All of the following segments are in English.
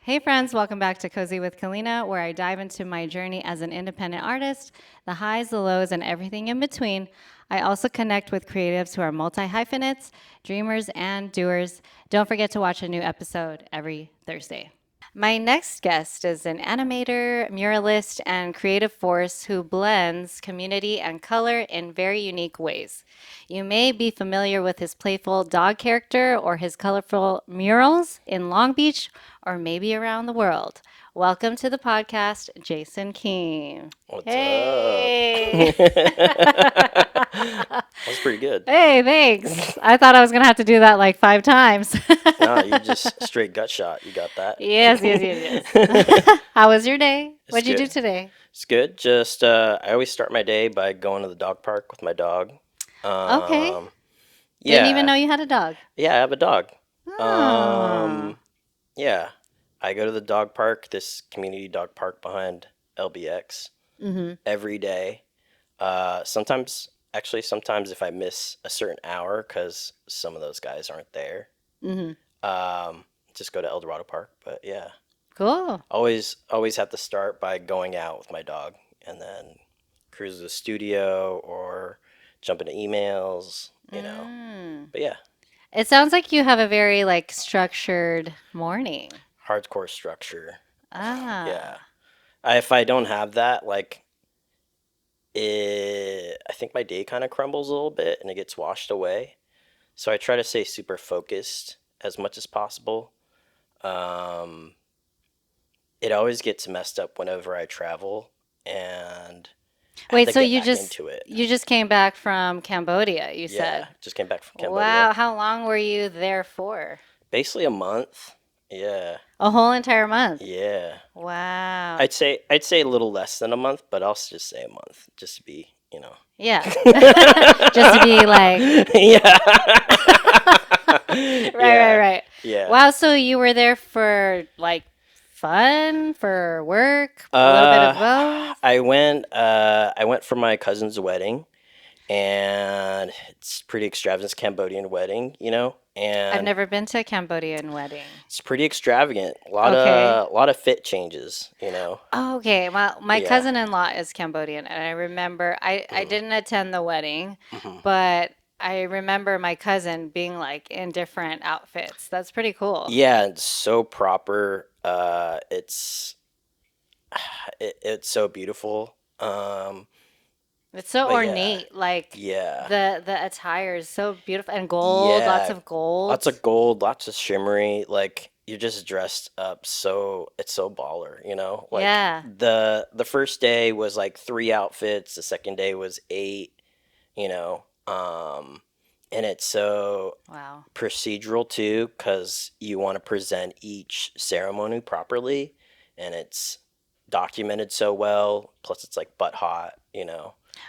Hey friends, welcome back to Cozy with Calinnah, where I dive into my journey as an independent artist, the highs, the lows, and everything in between. I also connect with creatives who are multi-hyphenates, dreamers, and doers. Don't forget to watch a new episode every Thursday. My next guest is an animator, muralist, and creative force who blends community and color in very unique ways. You may be familiar with his playful dog character or his colorful murals in Long Beach or maybe around the world. Welcome to the podcast, Jason Keam. What's up? Hey. That's pretty good. Hey, thanks. I thought I was going to have to do that like 5 times. No, you just straight gut shot. You got that. Yes, yes, yes, yes. How was your day? It's What'd you do good. today? It's good. Just I always start my day by going to the dog park with my dog. Okay. Um, Didn't even know yeah, you had a dog. yeah, I have a dog. Oh. Um, yeah, I go to the dog park, this community dog park behind LBX Mm-hmm. every day. Sometimes if I miss a certain hour, because some of those guys aren't there, Mm-hmm. um, just go to El Dorado Park. But yeah. Cool. Always have to start by going out with my dog and then cruise to the studio or jump into emails. Mm. But yeah, It sounds like you have a very like structured morning. hardcore structure. Yeah. Ah. If I don't have that, I think my day kind of crumbles a little bit and it gets washed away. So I try to stay super focused as much as possible. Um, it always gets messed up whenever I travel and I have Wait, to so get you back just into it. you just came back from Cambodia, you Yeah, said. just came back from Cambodia. Wow, how long were you there for? Basically a month. Yeah. A whole entire month. Yeah. Wow. I'd say a little less than a month, but I'll just say a month just to be. Yeah. Just to be like, Yeah. right, right, Yeah. right. Yeah. Wow, so you were there for like fun, for work, a little bit of Uh both? I went for my cousin's wedding and it's pretty extravagant. It's a Cambodian wedding, I've and never been to a Cambodian wedding. it's pretty extravagant. A lot Okay. of a lot of fit changes. Okay, well, my Yeah. cousin-in-law is Cambodian, and I remember I Mhm. didn't attend the wedding, Mhm. but I remember my cousin being like in different outfits. That's pretty cool. Yeah, it's so proper. It's so beautiful. It's so But yeah, ornate, like yeah, the attire is so beautiful and gold, lots yeah. of Lots gold. of gold, lots of shimmery. Like you're just dressed up so it's so baller. Like Yeah. the first day was like three outfits. The second day was eight. You know, and it's so Wow. procedural too, because you want to present each ceremony properly, and it's documented so well. Plus, it's like butt hot.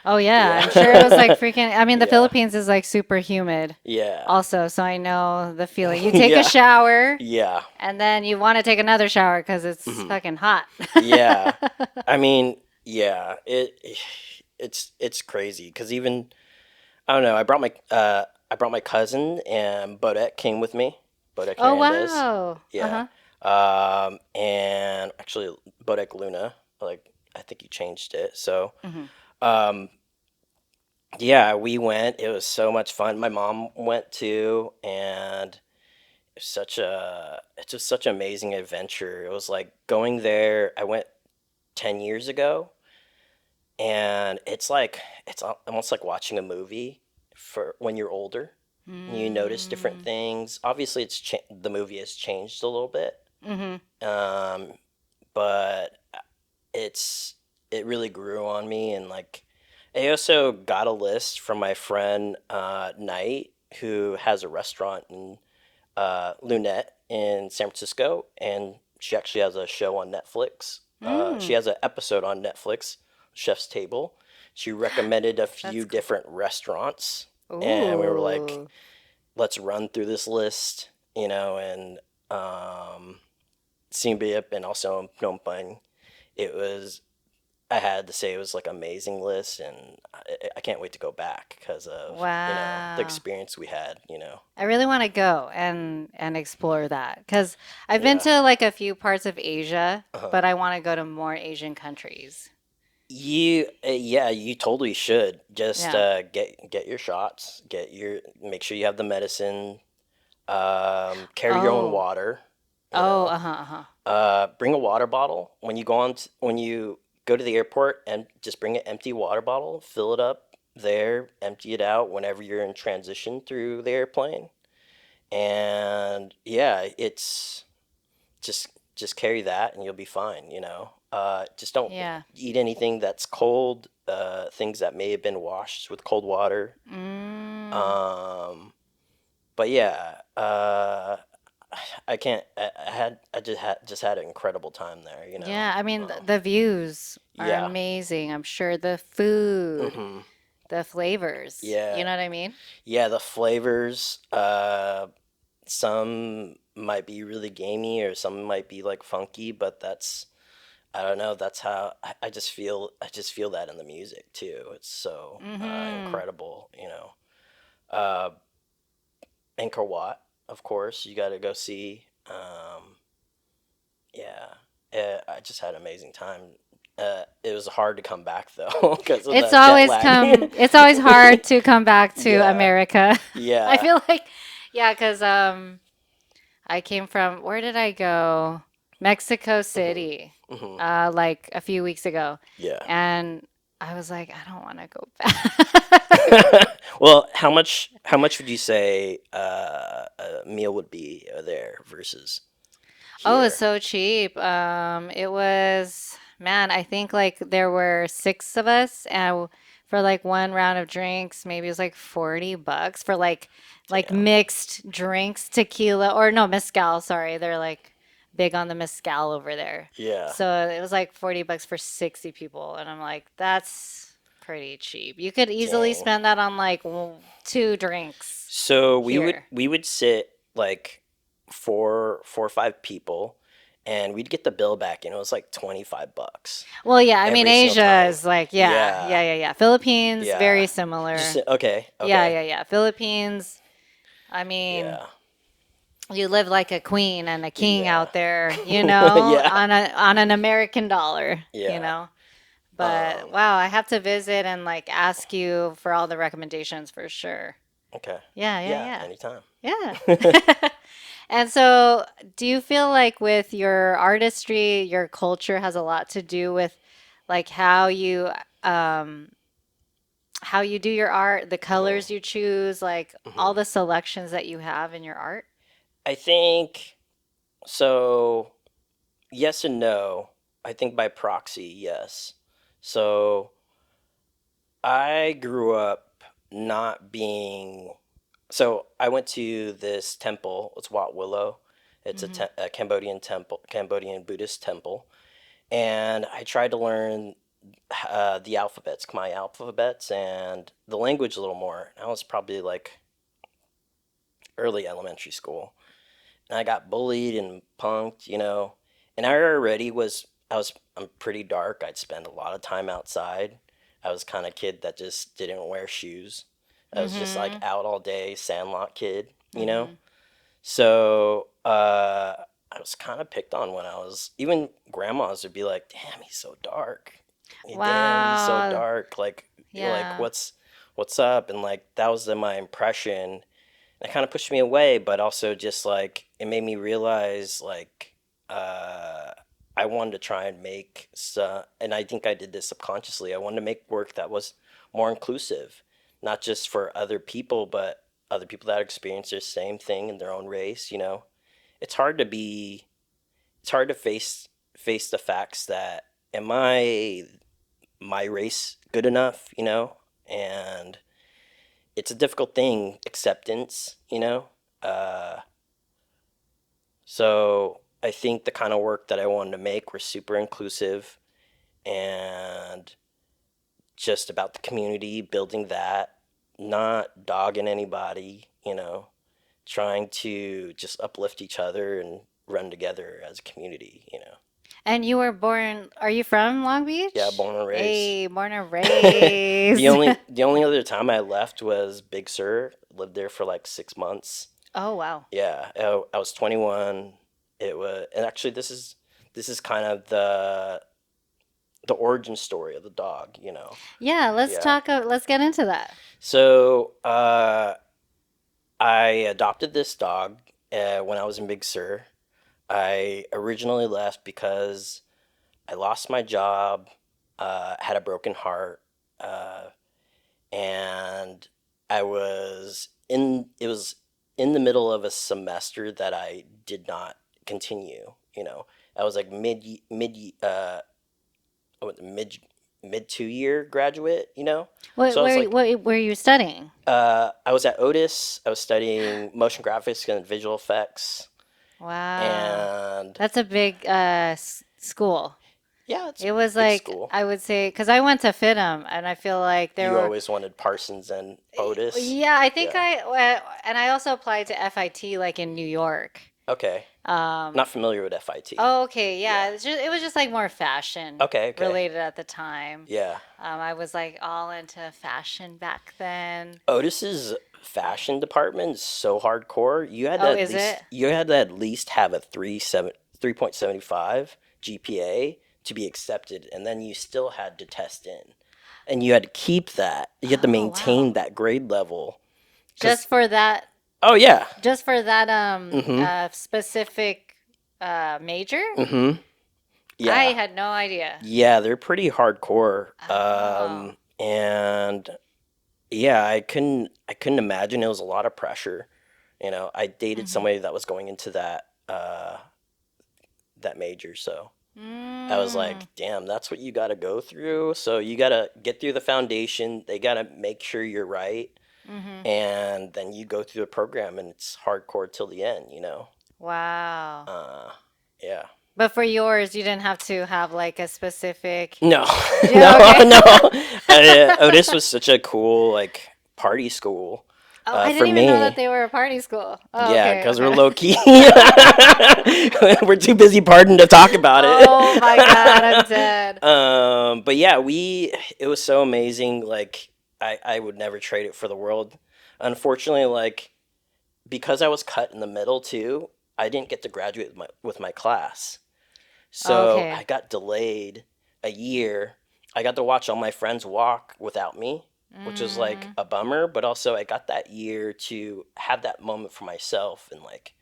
Oh yeah, Yeah, I'm sure it was like freaking. I mean, the yeah, Philippines is like super humid yeah, also, so I know the feeling. You take a yeah, shower yeah, and then you want to take another shower because it's hmm fucking hot. yeah. I mean, yeah, it's crazy because even I don't know. I brought my cousin and Bodette came with me. Bodette Oh Hernandez. wow. Yeah. Uh-huh. And actually Bodette Luna, like I think you changed it. So, Hmm. um, yeah, we went. It was so much fun. My mom went too, and it's just such an amazing adventure. It was like going there. I went 10 years ago, and it's almost like watching a movie for when you're older. You notice different Mm. things. Obviously, the movie has changed a little bit, Hmm. um, but it's it really grew on me. And like, I also got a list from my friend Knight, who has a restaurant in Lunette in San Francisco, and she actually has a show on Netflix. She Mm. has an episode on Netflix, Chef's Table. She recommended a few That's cool. different restaurants, and we were like, Ooh. let's run through this list, and um, Siem Reap and also Phnom Penh. It was I had to say it was like amazing list, and I can't wait to go back because of the Wow. experience we had. I really want to go and explore that because I've been Yeah. to like a few parts of Asia, Uh-huh. but I want to go to more Asian countries. Yeah, you totally should just Yeah. get your shots, make sure you have the medicine, carry your own Oh. water, you Oh, know, uh-huh, uh-huh. bring a water bottle when you go to the airport, and just bring an empty water bottle, fill it up there, empty it out whenever you're in transition through the airplane, and yeah, it's just carry that and you'll be fine. Just don't Yeah. eat anything that's cold, things that may have been washed with cold water. Mm. Um, but yeah, I can't. I just had an incredible time there. Yeah, I mean the views are Yeah. amazing. I'm sure the food, Hmm. the flavors, you Yeah. know what I mean? Yeah. The flavors. Some might be really gamey, or some might be like funky, but I don't know. That's how I just feel. I just feel that in the music too. It's so Mm-hmm. incredible. Uh, Angkor Wat, of course, you got to go see. Yeah, I just had an amazing time. It was hard to come back though because of the jet lag. It's always hard to come back to Yeah, America. I yeah. feel like yeah, 'cause I came from, where did I go? Mexico Hmm. City, Hmm. like a few weeks ago. Yeah. And I was like, I don't want to go back. Well, how much would you say a meal would be there versus Oh, it's here? so cheap. It was, man, I think like there were six of us, and for like one round of drinks, maybe it was like $40 for like Damn. mixed drinks, tequila or no, mezcal, sorry. They're like big on the mezcal over there. Yeah. So it was like $40 for 60 people, and I'm like, that's pretty cheap. You could easily Dang. spend that on like two drinks So we would here. we would sit like four or five people, and we'd get the bill back, and it was like $25 Well, yeah, I mean, every single Asia time. is like, yeah, Yeah, yeah, yeah, yeah. Philippines, yeah. very Just similar. okay, Yeah, okay. yeah, yeah. Philippines, I mean, Yeah, you live like a queen and a king yeah, out there, you know, yeah, on an American dollar, you yeah. know. But Um. wow, I have to visit and like ask you for all the recommendations for sure. Okay. Yeah, Yeah. yeah, Anytime. yeah. Yeah. And so, do you feel like with your artistry, your culture has a lot to do with like um how you do your art, the Hmm. colors you choose, like all Hmm. the selections that you have in your art? I think so. Yes and no. I think by proxy, yes. So I grew up not being. So I went to this temple. It's Wat Willow. It's Hmm. a Cambodian temple, Cambodian Buddhist temple, and I tried to learn the alphabets, Khmer alphabets, and the language a little more. I was probably like early elementary school, and I got bullied and punked. And I'm pretty dark. I'd spend a lot of time outside. I was kind of kid that just didn't wear shoes. I was just like Hmm. out all day, sandlot kid. Hmm. So I was kind of picked on when I was, even grandmas would be like, "Damn, he's so dark. Damn, he's so Wow. dark. Like Yeah. what's up?" And like that was my impression. It kind of pushed me away, but also just like it made me realize like uh, I wanted to try and and I think I did this subconsciously. I wanted to make work that was more inclusive, not just for other people, but other people that experience the same thing in their own race. It's hard to be, it's hard to face the facts that am I my race good enough, and it's a difficult thing, acceptance. Uh, so I think the kind of work that I wanted to make were super inclusive and just about the community, building that, not dogging anybody, trying to just uplift each other and run together as a community. And you were born, are you from Long Yeah, Beach? born and raised. Hey, born and raised. The only other time I left was Big Sur. Lived there for like 6 months. Oh, wow. Yeah, I was 21. It was, and actually, this is kind of the origin story of the dog. You know. Yeah, Yeah. let's get into that. So I adopted this dog when I was in Big Sur. I originally left because I lost my job, had a broken heart, uh, and I was in. It was in the middle of a semester that I did not continue. You know, I was like mid mid 2 year graduate. You know, so I was like, What were you studying? I was at Otis. I was studying motion graphics and visual effects, Wow. and That's a big school. yeah, it's a It was big like, school. I would say, because I went to FITM and I feel like there You were, always wanted Parsons and Otis. yeah, I think Yeah. and I also applied to FIT like in New York. Okay. Um, Not familiar with FIT. oh, okay, Yeah. yeah, it was just like more fashion Okay. Okay. related at the time. Yeah. I was like all into fashion back then. Otis's fashion department is so hardcore. Oh, is it? You had to at least have a 3.75 GPA to be accepted, and then you still had to test in, and you had to keep that. You had to Oh, maintain wow. that grade level. Cause Just for that, oh yeah. just for that Mm-hmm. specific major? Mm-hmm. I Yeah. had no idea. Yeah, they're pretty hardcore. Oh. And yeah, I couldn't imagine it was a lot of pressure. You know, I dated Mm-hmm. somebody that was going into that major, so I was Mm. like, damn, that's what you got to go through. So you got to get through the foundation. They got to make sure you're right, Mm-hmm. and then you go through the program, and it's hardcore till the end. You know. Wow. Uh, yeah. But for yours, you didn't have to have like a specific. No, no, Yeah, okay. no. Otis was such a cool like party school Oh, I for didn't even know that me. they were a party school. Oh, Yeah, okay, because we're okay. low key. We're too busy partying to talk about Oh my God, I'm it. dead. But yeah, it was so amazing. Like I would never trade it for the world. Unfortunately, like because I was cut in the middle too, I didn't get to graduate with my class. So I Okay. got delayed a year. I got to watch all my friends walk without me, which was like Mm, a bummer, but also I got that year to have that moment for myself and like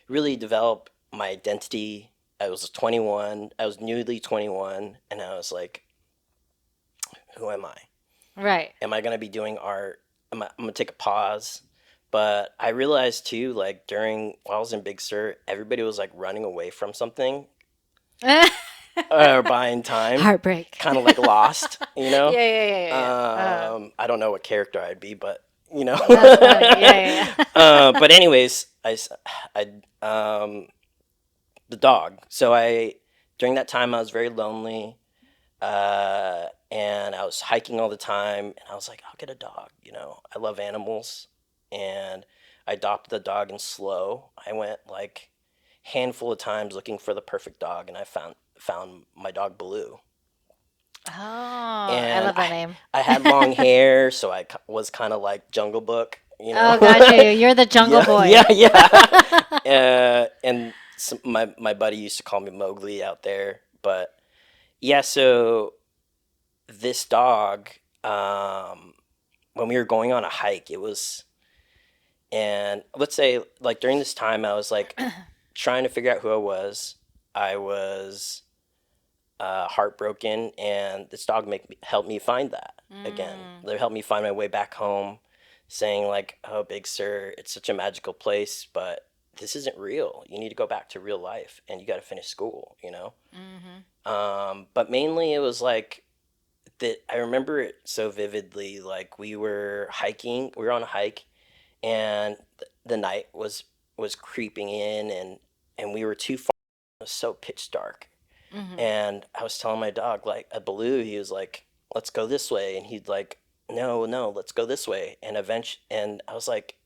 really develop my identity. I was 21, I was newly 21, and I was like, who am I? right. Am I going to be doing art? I'm going to take a pause. But I realized too, like while I was in Big Sur, everybody was like running away from something or buying time, Heartbreak. kind of like lost, you Yeah, know. yeah, yeah, yeah, yeah. I don't know what character I'd be, but you know. That's funny. Yeah, yeah, yeah. But anyways, I, um, the dog. So during that time, I was very lonely, and I was hiking all the time, and I was like, I'll get a dog. You know, I love animals, and I adopted the dog in slow. I went like handful of times looking for the perfect dog, and I found my dog Blue. Oh, I And love that name. I had long hair, so was kind of like Jungle Book, you know. Oh, got you. You're the Jungle Yeah, yeah, Boy. yeah. And my buddy used to call me Mowgli out there, but yeah. So this dog, when we were going on a hike, and let's say like during this time, I was like trying to figure out who I was. I was heartbroken, and this dog helped me find that again. Mm, They helped me find my way back home, saying like, "Oh, Big Sur, it's such a magical place, but this isn't real. You need to go back to real life, and you got to finish school." You know. mm-hmm. But mainly it was like that. I remember it so vividly. Like we were hiking, we were on a hike, and the night was creeping in, and we were too far. It was so pitch dark, Mm-hmm. and I was telling my dog, like at Baloo, he was like, "Let's go this way," and he'd like, "No, no, let's go this way." And I was like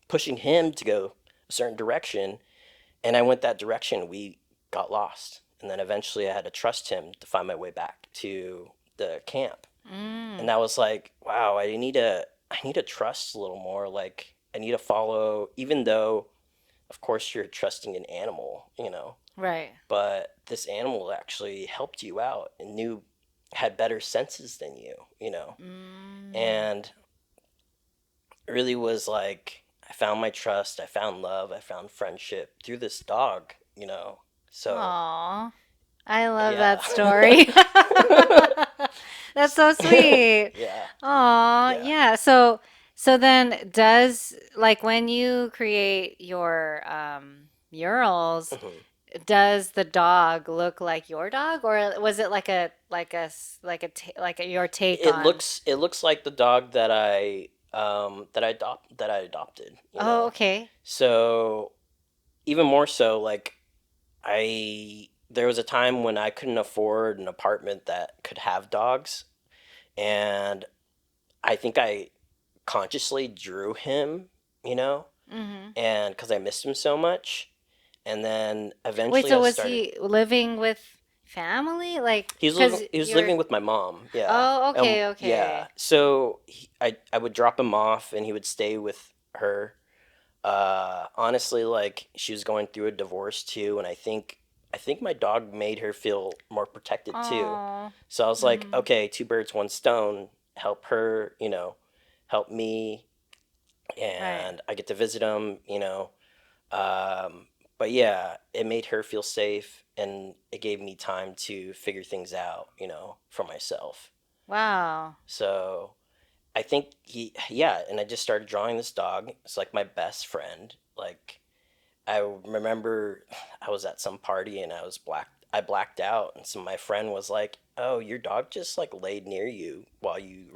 pushing him to go a certain direction, and I went that direction. We got lost, and then eventually I had to trust him to find my way back to the camp. And Mm. that was like, wow, I need to trust a little more. Like I need to follow, even though of course you're trusting an animal, Right. but this animal actually helped you out and knew had better senses than you. Mm. And it really was like I found my trust, I found love, I found friendship through this dog. So Aw. I love yeah. that story. That's so sweet. Yeah. Aw, Yeah. yeah. So then does like when you create your murals, Mhm. does the dog look like your dog, or was it like your take on? It looks like the dog that I adopted, Oh, okay. So even more so, like I there was a time when I couldn't afford an apartment that could have dogs, and I think I consciously drew him, you know, Hmm. and because I missed him so much, and then Wait, eventually so I was started. he living with family? Like, because He was you're. living with my mom. Yeah. Oh, okay, Yeah. okay. So I would drop him off, and he would stay with her. Honestly, like she was going through a divorce too, and I think my dog made her feel more protected too. Oh. So I was like, Mm-hmm. okay, two birds, one stone. Help her, help me, Right. and I get to visit him. Um, but yeah, it made her feel safe, and it gave me time to figure things out, for myself. Wow. So I think yeah, and I just started drawing this dog. It's like my best friend. Like I remember I was at some party and I blacked out, and so my friend was like, "Oh, your dog just like laid near you while you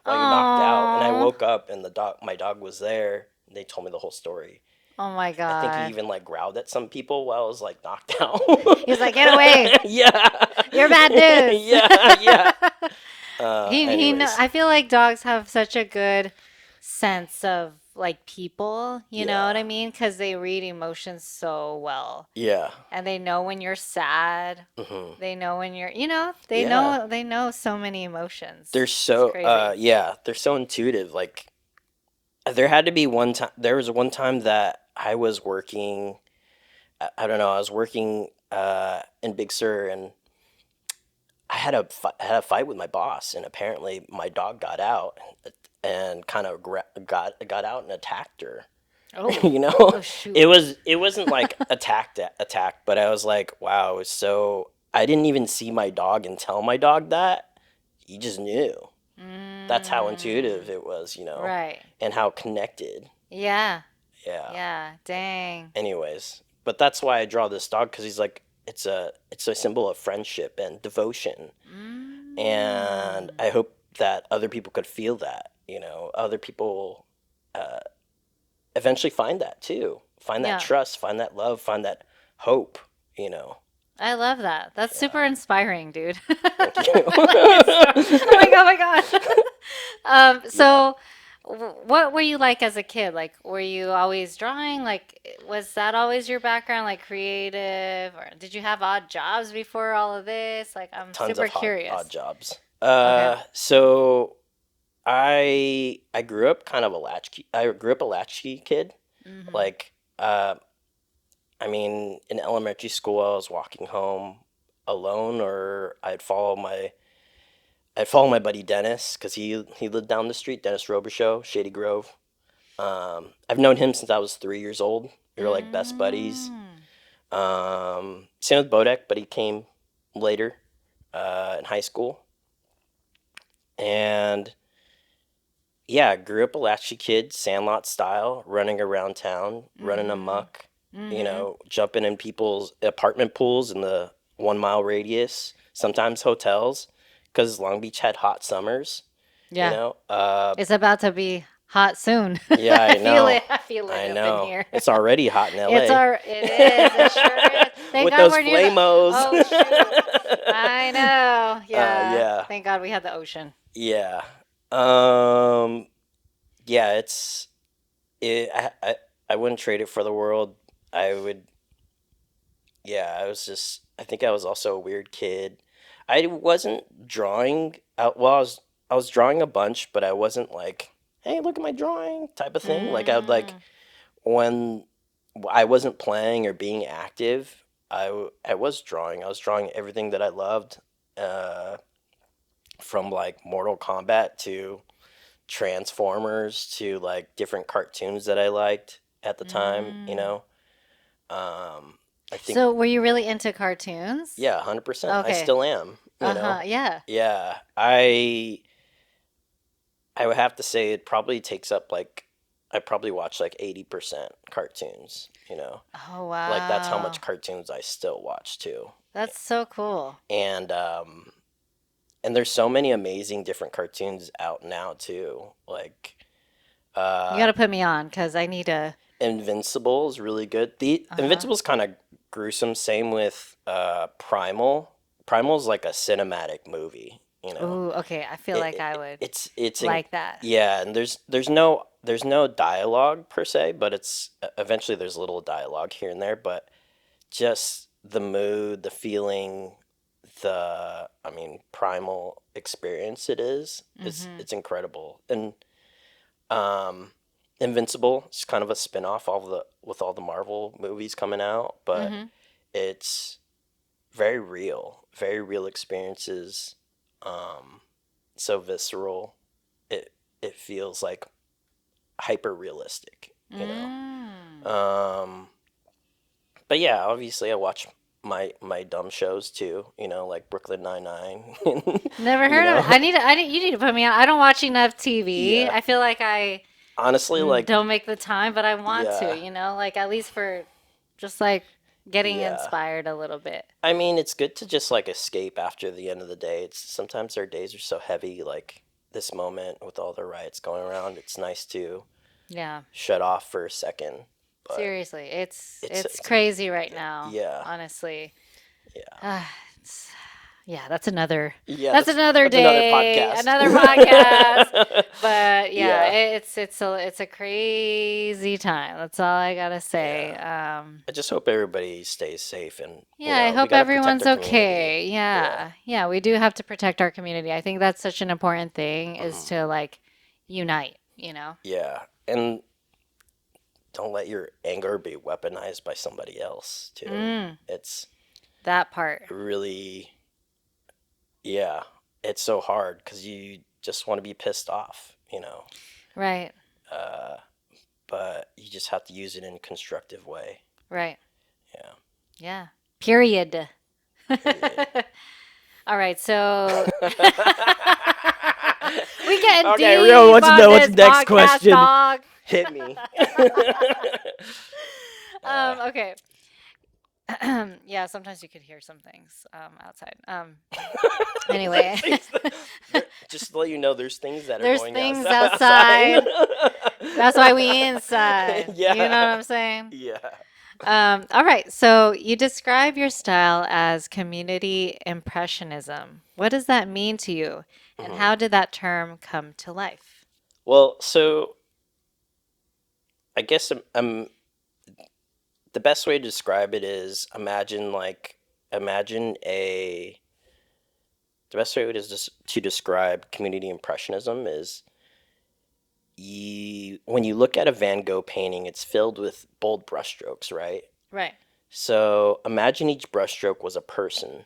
knocked out." And I Oh. woke up and my dog was there. And they told me the whole story. Oh my I think he God. even like growled at some people while I was like knocked out. He's like, get away. Yeah. You're bad news. Yeah, yeah. He know, Anyways, I feel like dogs have such a good sense of like people, you know what yeah. I mean? Because they read emotions so well. Yeah. And they know when you're sad. Hmm. They know when you're, Yeah. they know so many emotions. They're It's so crazy. yeah, they're so intuitive. Like there was one time that I was working. I don't know. I was working in Big Sur, and I had a fight with my boss, and apparently my dog got out and kind of got out and attacked her. Oh, You know, oh shoot. it wasn't like attacked, but I was like, wow, it was so. I didn't even see my dog and tell my dog that. He just knew. That's how intuitive Mm, it was, right. and how connected. Yeah. Yeah. Yeah. Dang. Anyways, but that's why I draw this dog, because he's like it's a symbol of friendship and devotion, and Mm. I hope that other people could feel that. Other people uh, eventually find that too, find that Yeah. trust, find that love, find that hope. You know. I love that. That's super Yeah. inspiring, dude. Thank I like this story. you. Oh my god, oh my god. Yeah. So what were you like as a kid? Like, were you always drawing? Like, was that always your background, like creative, or did you have odd jobs before all of this? Like, I'm Tons super of odd curious. jobs. Okay. So I grew up kind of a latchkey. I grew up a latchkey kid. Mm-hmm. Like, I mean, in elementary school, I was walking home alone, or I'd follow my buddy Dennis, because he lived down the street. Dennis Robichaux, Shady Grove. I've known him since I was 3 years old. We were like best buddies. Mm. Same with Bodek, but he came later in high school. And yeah, grew up a latchkey kid, Sandlot style, running around town, running Mm-hmm. amok, Mm-hmm. jumping in people's apartment pools in the 1 mile radius, sometimes hotels, because Long Beach had hot summers, you Yeah. know? It's about to be hot soon. Yeah, I I feel know. it. I feel it I up in know. here. It's already hot in It's LA. our. It is. It sure is. Thank With God those we're near the. flamos. Oh shoot. I know. Yeah. Yeah. Thank God we had the ocean. Yeah. Um, yeah, I wouldn't trade it for the world. I would, yeah, I was just, I think I was also a weird kid. I wasn't drawing out. Well, I was drawing a bunch, but I wasn't like, "Hey, look at my drawing" type of thing. Like I would like Mm. when I wasn't playing or being active. I was drawing. I was drawing everything that I loved, uh, from like Mortal Kombat to Transformers to like different cartoons that I liked at the time. You Mm. know, I think So, were you really into cartoons? yeah, 100%. I Okay. still am. You know, Uh-huh. Yeah. yeah. I would have to say it probably takes up like I probably watch like 80% cartoons. You know, Oh, like that's how much wow. cartoons I still watch too. That's so cool. And and there's so many amazing different cartoons out now too. Like You uh got to put me on because I need to. Invincible is really good. The Uh-huh. Invincible's kind of gruesome. Same with Primal. Primal's like a cinematic movie, you know. Ooh, okay. I feel like I would It's in like that. yeah, and there's no dialogue per se, but it's eventually there's a little dialogue here and there, but just the mood, the feeling, the I mean primal experience it is. Mm-hmm. It's incredible. And um, Invincible is kind of a spin-off all the with all the Marvel movies coming out, but Mm-hmm. it's very real experiences. Um, so visceral. It it feels like hyper realistic, you know. Mm. Um, but yeah, obviously I watch my dumb shows too, you know, like Brooklyn Nine-Nine, Never you heard of it. know. You need to put me on. I don't watch enough TV. Yeah. I feel like I Honestly, like don't make the time, but I want to, yeah. you know, like at least for just like getting Yeah. inspired a little bit. I mean, it's good to just like escape after the end of the day. It's sometimes our days are so heavy, like this moment with all the riots going around. It's nice to Yeah. shut off for a second. But Seriously, it's it's crazy right now, yeah, honestly. yeah, It's, yeah, yeah. that's another That's another day, podcast. another podcast. But yeah, Yeah, it's a crazy time. That's all I gotta say. yeah. I just hope everybody stays safe, and you Yeah, I know we hope got to protect everyone's our community. okay. Yeah. Yeah. Yeah, we do have to protect our community. I think that's such an important thing is Hmm. to like unite, you know? Yeah, and don't let your anger be weaponized by somebody else too. Mm, It's that part. really yeah, it's so hard because you just want to be pissed off, you know. Right. Uh, but you just have to use it in a constructive way. Right. Yeah. Yeah. Period. Period. All right, so we getting Okay, Rio deep wants to on know what's the this next podcast, question. dog. Hit me. uh, Okay. Yeah, sometimes you could hear some things outside. there's Anyway, things just to let you know, there's things that are there's going things outside. outside. That's why we inside. You know what Yeah. I'm saying? Yeah. All right. So you describe your style as community impressionism. What does that mean to you? And Mhm. how did that term come to life? Well, so I guess the best way to describe it is imagine a the best way to describe community impressionism is when you look at a Van Gogh painting, it's filled with bold brushstrokes, right? Right. So imagine each brushstroke was a person,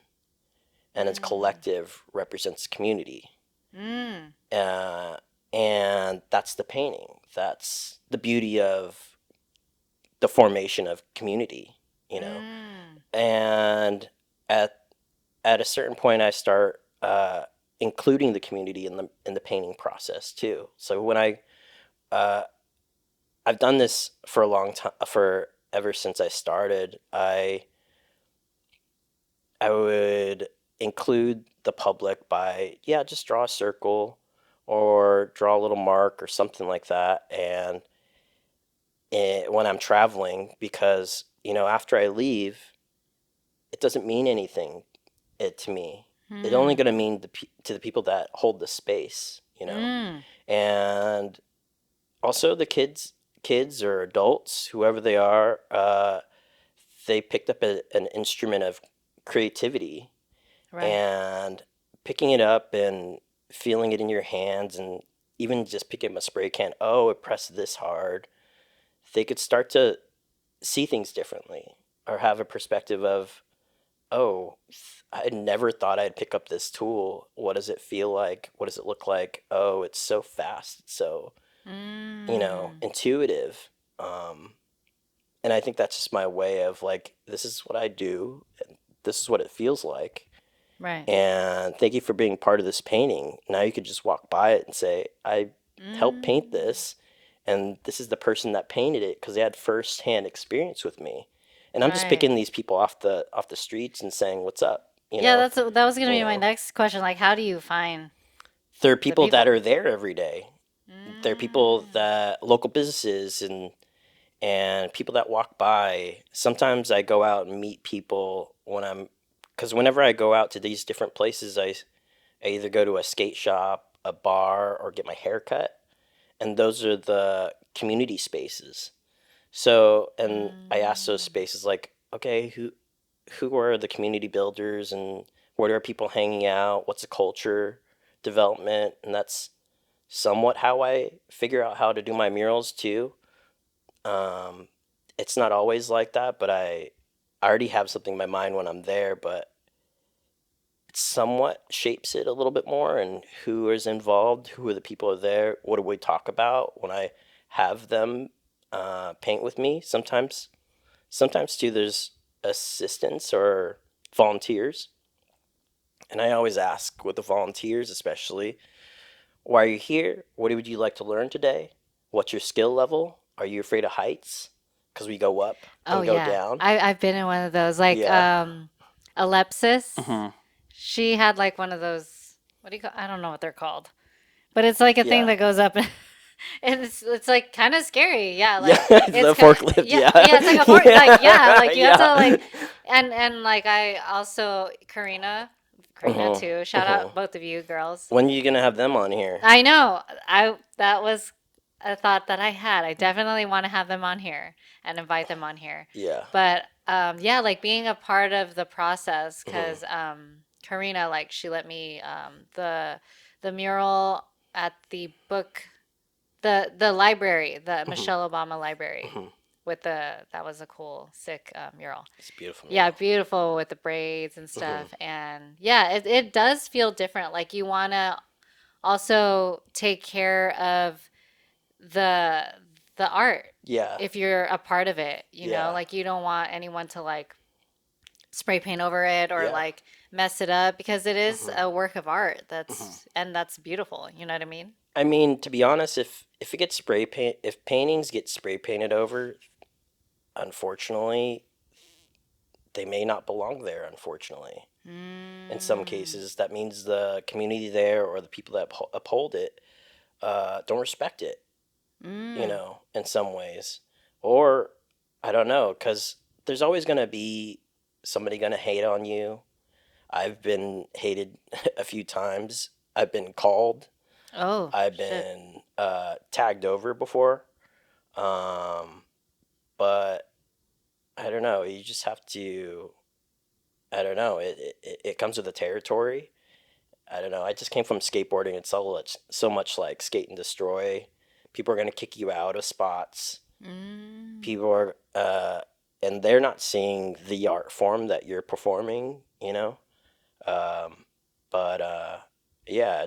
and its Mm. collective represents community. Mm. Uh, and that's the painting. That's the beauty of the formation of community, you know. Mm. And at at a certain point, I start including the community in the painting process too. So when uh, I've done this for a long time, for ever since I started, I would include the public by yeah, just draw a circle or draw a little mark or something like that, and when I'm traveling, because you know after I leave, it doesn't mean anything to me. It's only Mm. going to mean to the people that hold the space, you know, Mm. and also the kids or adults, whoever they are, they picked up an instrument of creativity Right. and picking it up and feeling it in your hands, and even just picking up a spray can, oh, it pressed this hard. They could start to see things differently or have a perspective of, oh, I never thought I'd pick up this tool. What does it feel like? What does it look like? Oh, it's so fast. It's so, Mm. intuitive. Um, and I think that's just my way of like, this is what I do. And this is what it feels like. Right. And thank you for being part of this painting. Now you could just walk by it and say, I helped paint Mm. this, and this is the person that painted it because they had first-hand experience with me. And I'm just Right. picking these people off the streets and saying, "What's up?" Yeah, that was gonna You be my know. next question. Like, how do you find There are the people that people? are there every day. There are people Mm. that local businesses and people that walk by. Sometimes I go out and meet people because whenever I go out to these different places, I either go to a skate shop, a bar, or get my hair cut. And those are the community spaces. So, and I ask those Mm. spaces like, okay, who are the community builders and where are people hanging out? What's the culture development? And that's somewhat how I figure out how to do my murals too. Um, it's not always like that, but I already have something in my mind when I'm there, but somewhat shapes it a little bit more, and who is involved, who are the people are there, what do we talk about when I have them paint with me. Sometimes too there's assistants or volunteers, and I always ask with the volunteers especially, why are you here, what would you like to learn today, what's your skill level, are you afraid of heights, because we go up Oh and go yeah, down. I've been in one of those. Like Yeah. Alepsis, Hmm. she had like one of those. What do you call? I don't know what they're called, but it's like a thing Yeah. that goes up, and it's like kind of scary. Yeah, Yeah. like it's The forklift. yeah, Yeah. yeah, it's like a fort. Like yeah, Yeah. like you have to Yeah. like, and like I also Karina Hmm. too. Shout Hmm. out both of you girls. When are you gonna have them on here? I know. I that was a thought that I had. I definitely want to have them on here and invite them on here. Yeah. But yeah, like being a part of the process, Hmm. because Karina, like she let me the mural at the book the library, the Hmm. Michelle Obama library Hmm. with the that was a cool, sick mural. It's a beautiful Yeah, mural. beautiful with the braids and Hmm. stuff. And yeah, it does feel different. Like you want to also take care of the the art Yeah. if you're a part of it, Yeah. like you don't want anyone to like spray paint over it or Yeah. like mess it up because it is Hmm. a work of art Hmm. that's beautiful, you know what I mean? I mean, to be honest, if it gets if paintings get spray painted over, unfortunately, they may not belong there. Unfortunately, in some Mm, cases, that means the community there or the people that uphold it don't respect it. mm. In some ways. Or, I don't know, because there's always going to be somebody going to hate on you. I've been hated a few times. I've been called. Oh I've shit. been tagged over before. Um, but I don't know. You just have to. I don't know. It comes with the territory. I don't know. I just came from skateboarding. It's so much like skate and destroy. People are gonna kick you out of spots. Mm. People are and they're not seeing the art form that you're performing. um, but yeah,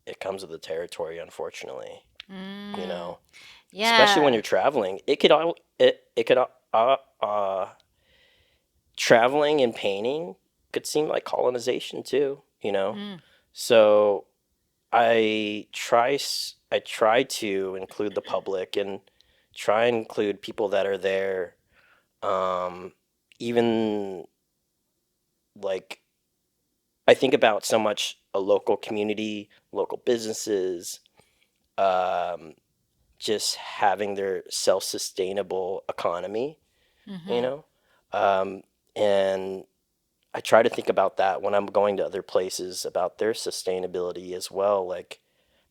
it comes with the territory, unfortunately. you Mm. know Especially when Yeah. you're traveling, uh traveling and painting could seem like colonization too. Mm. So I try to include the public and try and include people that are there. Even like I think about so much a local community, local businesses, um, just having their self-sustainable economy, you Mm-hmm. know, um, and I try to think about that when I'm going to other places about their sustainability as well. Like,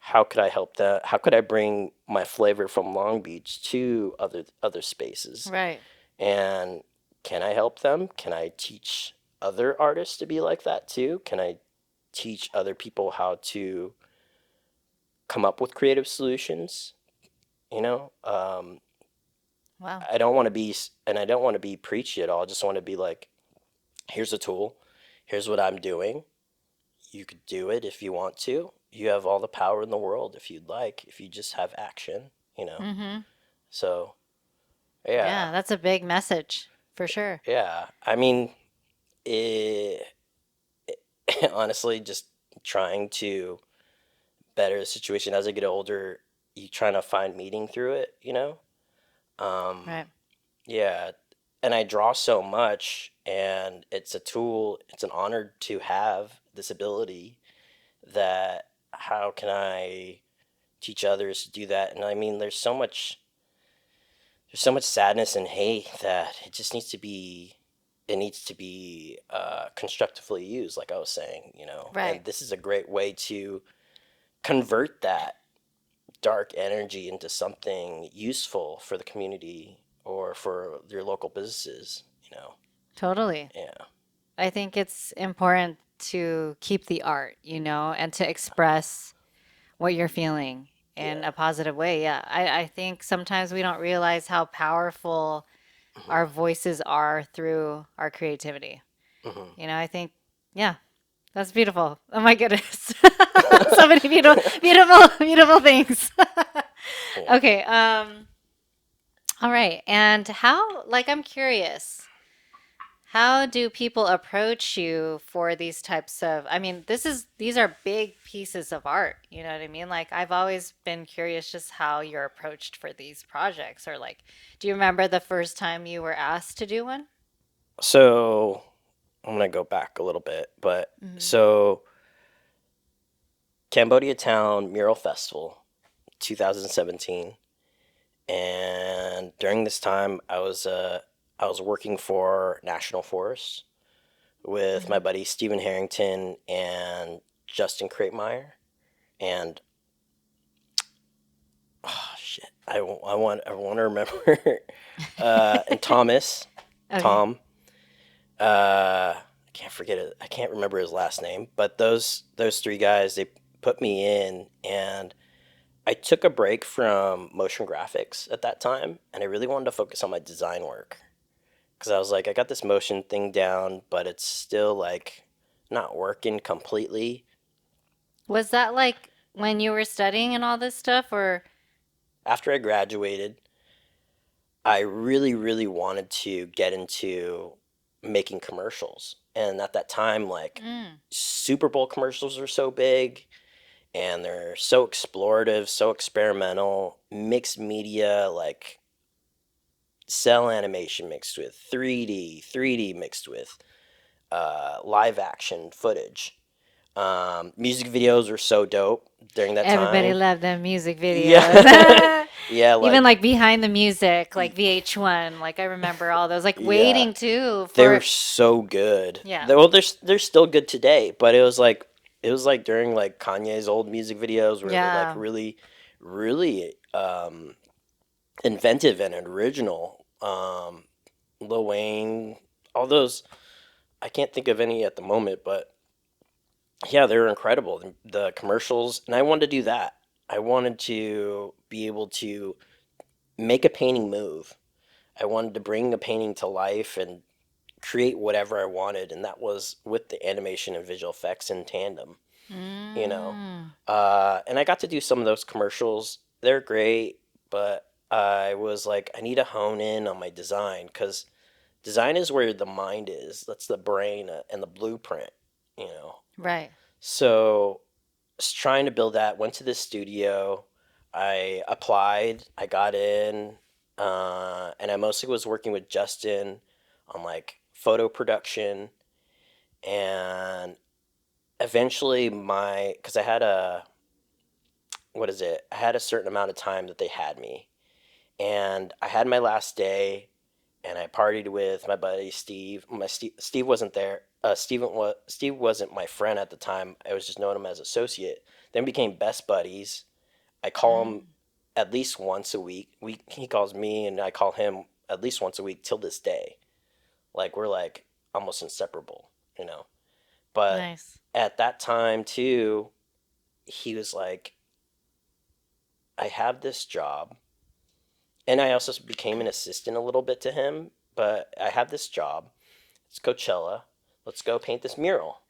how could I help that? How could I bring my flavor from Long Beach to other spaces? Right. And can I help them? Can I teach other artists to be like that too? Can I teach other people how to come up with creative solutions? You know, Wow. I don't want to be, and I don't want to be preachy at all. I just want to be like, here's a tool, here's what I'm doing. You could do it if you want to. You have all the power in the world if you'd like, if you just have action, you know. Mm-hmm. So, yeah, Yeah, that's a big message for sure. yeah. I mean, it, honestly, just trying to better the situation as I get older, you trying to find meaning through it, you know? Um, Right. yeah. And I draw so much, and it's a tool, it's an honor to have this ability that how can I teach others to do that? And I mean, there's so much sadness and hate that it needs to be constructively used, like I was saying, you know. Right. And this is a great way to convert that dark energy into something useful for the community or for your local businesses, you know. Totally. Yeah. I think it's important to keep the art, and to express what you're feeling in Yeah. a positive way. Yeah. I think sometimes we don't realize how powerful Hmm. our voices are through our creativity. Hmm. I think, yeah, that's beautiful. Oh my goodness. So many beautiful, beautiful, beautiful things. Yeah. Okay. All right. And I'm curious. How do people approach you for these types of, I mean, these are big pieces of art, you know what I mean? Like I've always been curious just how you're approached for these projects or like, do you remember the first time you were asked to do one? So I'm gonna go back a little bit, but Hmm. so Cambodia Town Mural Festival, 2017, and during this time, I was working for National Forest with my Hmm. buddy Stephen Harrington and Justin Kratemeyer, and oh shit, I want to remember, and Thomas, Okay. Tom, I can't forget it. I can't remember his last name, but those three guys, they put me in, and I took a break from motion graphics at that time, and I really wanted to focus on my design work because I was like, I got this motion thing down, but it's still like not working completely. Was that like when you were studying and all this stuff or? After I graduated, I really, really wanted to get into making commercials, and at that time, like Mm. Super Bowl commercials are so big and they're so explorative, so experimental, mixed media, like cell animation mixed with 3D mixed with live action footage. Music videos were so dope during that Everybody time. loved them music Yeah. videos. Yeah, Even like like behind the music, like VH1, like I remember all those, like yeah, waiting too they were for, so good. yeah. Well, they're still good today, but it was like during like Kanye's old music videos where they're like Yeah. really, really inventive and original. Lil Wayne, all those. I can't think of any at the moment, but yeah, they were incredible. The commercials, and I wanted to do that. I wanted to be able to make a painting move. I wanted to bring a painting to life and create whatever I wanted, and that was with the animation and visual effects in tandem, you know. Mm. And I got to do some of those commercials. They're great, but I was like, I need to hone in on my design because design is where the mind is. That's the brain and the blueprint, you know. Right. So, trying to build that, went to the studio. I applied, I got in, and I mostly was working with Justin on like photo production. And eventually, because I had what is it? I had a certain amount of time that they had me. And I had my last day, and I partied with my buddy Steve. Steve wasn't there. Steve wasn't my friend at the time. I was just knowing him as associate. Then became best buddies. I call him Mm. at least once a week. He calls me, and I call him at least once a week till this day. Like we're like almost inseparable. you know. But Nice. at that time too, he was like, I have this job, and I also became an assistant a little bit to him. But I have this job. It's Coachella. Let's go paint this mural.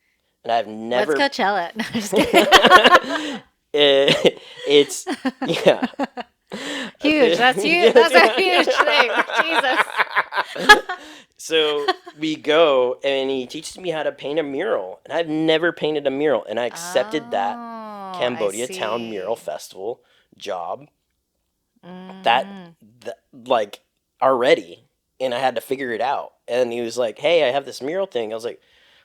And I've What's never. Coachella? No, I'm just kidding. It's yeah. Huge. That's huge. That's a huge thing. Jesus. So we go, and he teaches me how to paint a mural, and I've never painted a mural, and I accepted that Oh, I Cambodia Town Mural see. Festival job that, Mm. that like already, and I had to figure it out. And he was like, "Hey, I have this mural thing." I was like,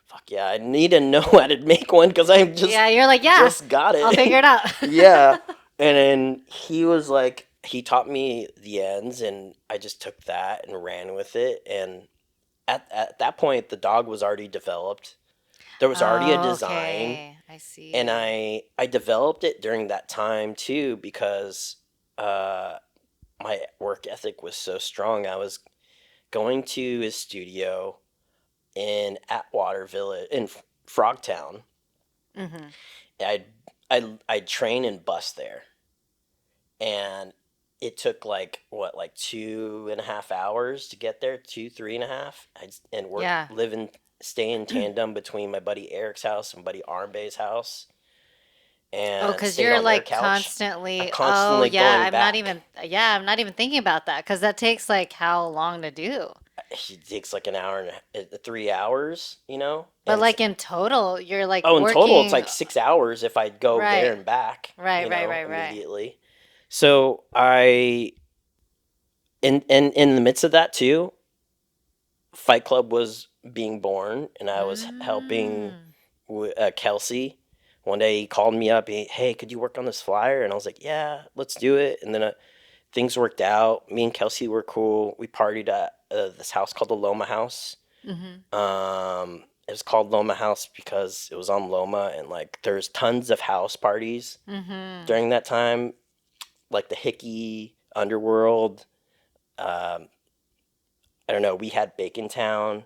"Fuck yeah, I need to know how to make one because I Yeah, you're like, yeah, just got I'll figure it." it out. Yeah, and then he was like, he taught me the ends, and I just took that and ran with it. And at that point, the dog was already developed. There was already a Oh, design, okay. I and see. I developed it during that time too because uh, my work ethic was so strong. I was going to his studio in Atwater Village in Frogtown. Mm-hmm. I'd I'd train and bus there, and it took like what, like 2.5 hours to get there, 2 3.5. And work, Yeah. live and stay in tandem between my buddy Eric's house and buddy Armbay's house, Oh, and because stayed you're on their like couch. I'm constantly, oh constantly yeah, going back. I'm not even thinking about that because that takes like how long to do? It takes like an hour and 3 hours, But and like in total, you're like oh, in total it's working, like 6 hours if I go there right, and back, right. immediately. So I, in the midst of that too, Fight Club was being born, and I was helping Mm. Kelsey. One day he called me up. Hey, could you work on this flyer? And I was like, yeah, let's do it. And then things worked out. Me and Kelsey were cool. We partied at this house called the Loma House. Mm-hmm. It was called Loma House because it was on Loma, and like there's tons of house parties Mm-hmm. during that time, like the Hickey Underworld. Um, I don't know. We had Bacon Town,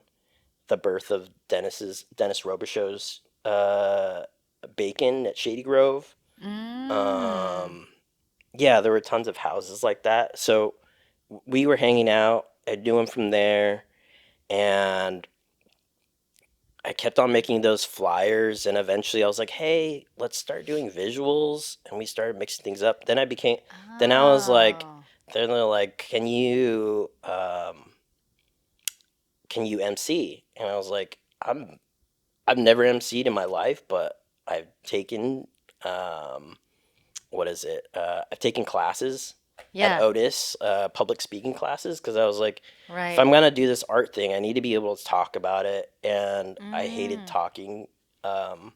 the birth of Dennis Robichaux's Bacon at Shady Grove. Mm. Um, yeah, there were tons of houses like that. So we were hanging out. I knew him from there, and I kept on making those flyers. And eventually, I was like, "Hey, let's start doing visuals." And we started mixing things up. Then I was like, Oh. then they're like, can you MC?" And I was like, I've never MC'd in my life, but I've taken um, what is it? I've taken classes at Yeah, Otis, public speaking classes, because I was like, if right. I'm gonna do this art thing, I need to be able to talk about it, and I hated Mm. talking, um,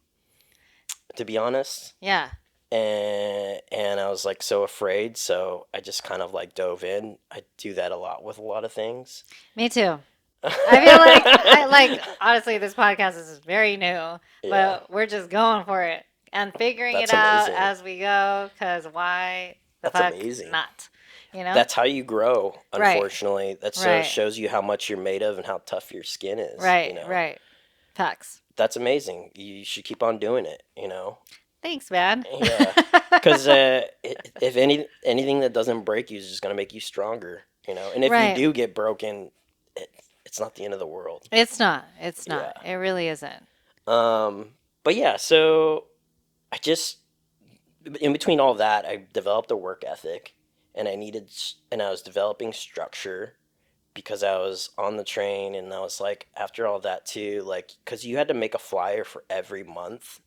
to be honest. Yeah. And I was like so afraid, so I just kind of like dove in. I do that a lot with a lot of things. Me too. I feel like I like honestly this podcast is very new, Yeah, but we're just going for it and figuring it that's out amazing. as we go cuz why the That's fuck amazing. not? You know? That's how you grow, Right. unfortunately. That so Right. shows you how much you're made of and how tough your skin is. Right. Facts. That's amazing. You should keep on doing it. Thanks, man. Yeah. Because if anything that doesn't break you is just going to make you stronger. And if you Right. do get broken, it, it's not the end of the world. It's not. It's Yeah. not. It really isn't. Um, but yeah, so I just, in between all that, I developed a work ethic, and and I was developing structure because I was on the train, and I was like, after all that too, like, because you had to make a flyer for every month